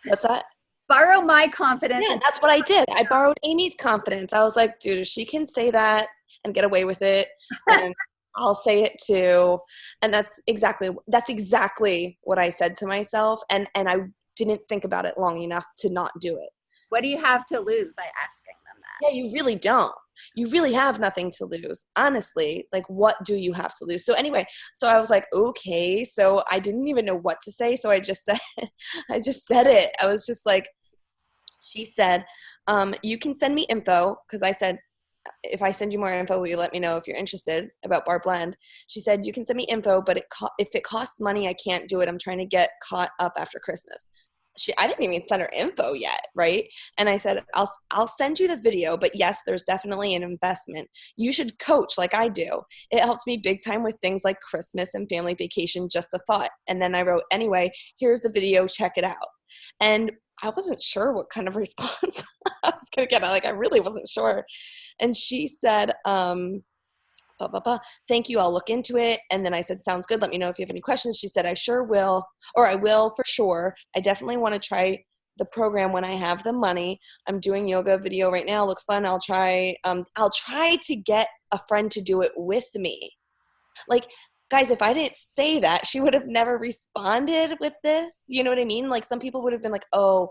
What's that?
Borrow my confidence.
Yeah, that's what I did. I borrowed Amy's confidence. I was like, dude, if she can say that and get away with it, then I'll say it too. And that's exactly what I said to myself. And I didn't think about it long enough to not do it.
What do you have to lose by asking them that?
Yeah, you really don't. You really have nothing to lose. Honestly, like, what do you have to lose? So anyway, so I was like, okay. So I didn't even know what to say. So I just said it. I was just like, she said, you can send me info. Cause I said, if I send you more info, will you let me know if you're interested about Bar Blend? She said, you can send me info, but if it costs money, I can't do it. I'm trying to get caught up after Christmas. I didn't even send her info yet, right? And I said, I'll send you the video, but yes, there's definitely an investment. You should coach like I do. It helped me big time with things like Christmas and family vacation, just a thought. And then I wrote, anyway, here's the video, check it out. And I wasn't sure what kind of response I was going to get. I really wasn't sure. And she said, thank you, I'll look into it. And then I said, sounds good, let me know if you have any questions. She said, I sure will, or I will for sure. I definitely want to try the program when I have the money. I'm doing yoga video right now, looks fun. I'll try to get a friend to do it with me. Like, guys, if I didn't say that, she would have never responded with this. You know what I mean? Like, some people would have been like, oh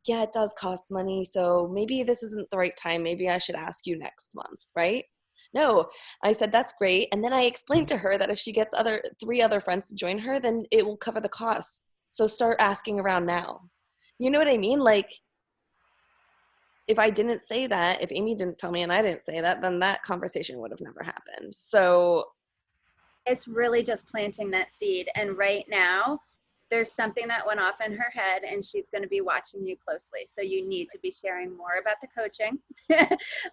yeah, it does cost money, so maybe this isn't the right time. Maybe I should ask you next month, right? No, I said, that's great. And then I explained to her that if she gets 3 other friends to join her, then it will cover the costs. So start asking around now. You know what I mean? Like, if I didn't say that, if Amy didn't tell me and I didn't say that, then that conversation would have never happened. So
it's really just planting that seed. And right now, there's something that went off in her head, and she's going to be watching you closely. So you need to be sharing more about the coaching.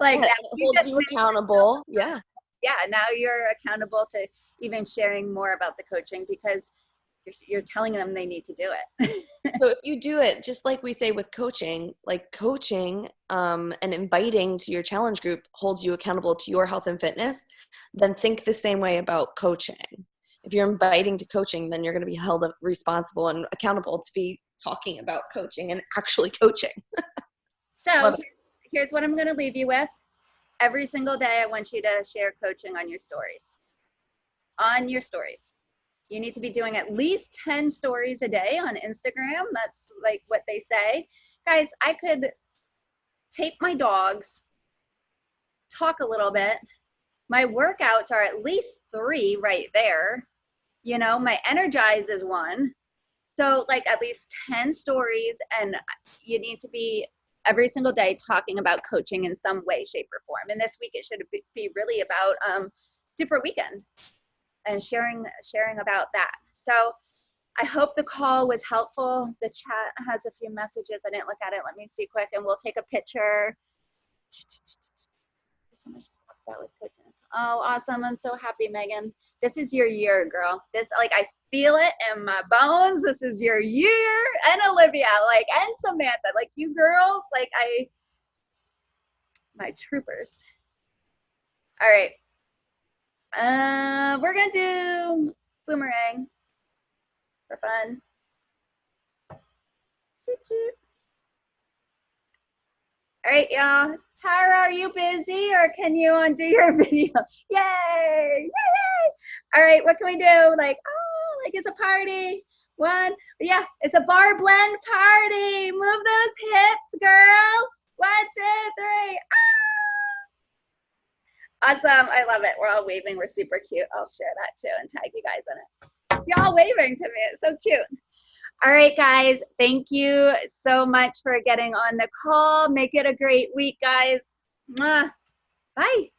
Like,
yeah, it holds you accountable. Yeah.
Yeah. Now you're accountable to even sharing more about the coaching, because you're telling them they need to do it.
So if you do it, just like we say with coaching, like coaching and inviting to your challenge group holds you accountable to your health and fitness, then think the same way about coaching. If you're inviting to coaching, then you're going to be held responsible and accountable to be talking about coaching and actually coaching.
So here's what I'm going to leave you with. Every single day, I want you to share coaching on your stories. On your stories. You need to be doing at least 10 stories a day on Instagram. That's like what they say. Guys, I could tape my dogs, talk a little bit. My workouts are at least 3 right there. You know, my Energize is 1. So like at least 10 stories, and you need to be every single day talking about coaching in some way, shape, or form. And this week it should be really about Super Weekend and sharing about that. So I hope the call was helpful. The chat has a few messages. I didn't look at it. Let me see quick, and we'll take a picture. So much to talk about with goodness. Oh, awesome. I'm so happy, Megan. This is your year, girl. This, like, I feel it in my bones. This is your year. And Olivia, like, and Samantha, like, you girls, like, my troopers. All right. We're going to do boomerang for fun. All right, y'all. Tara, are you busy, or can you undo your video? Yay! Yay! All right, what can we do? Like, oh, like it's a party. 1, yeah, it's a Bar Blend party. Move those hips, girls. 1, 2, 3. Ah! Awesome, I love it. We're all waving. We're super cute. I'll share that too and tag you guys in it. Y'all waving to me. It's so cute. All right, guys, thank you so much for getting on the call. Make it a great week, guys. Mwah. Bye.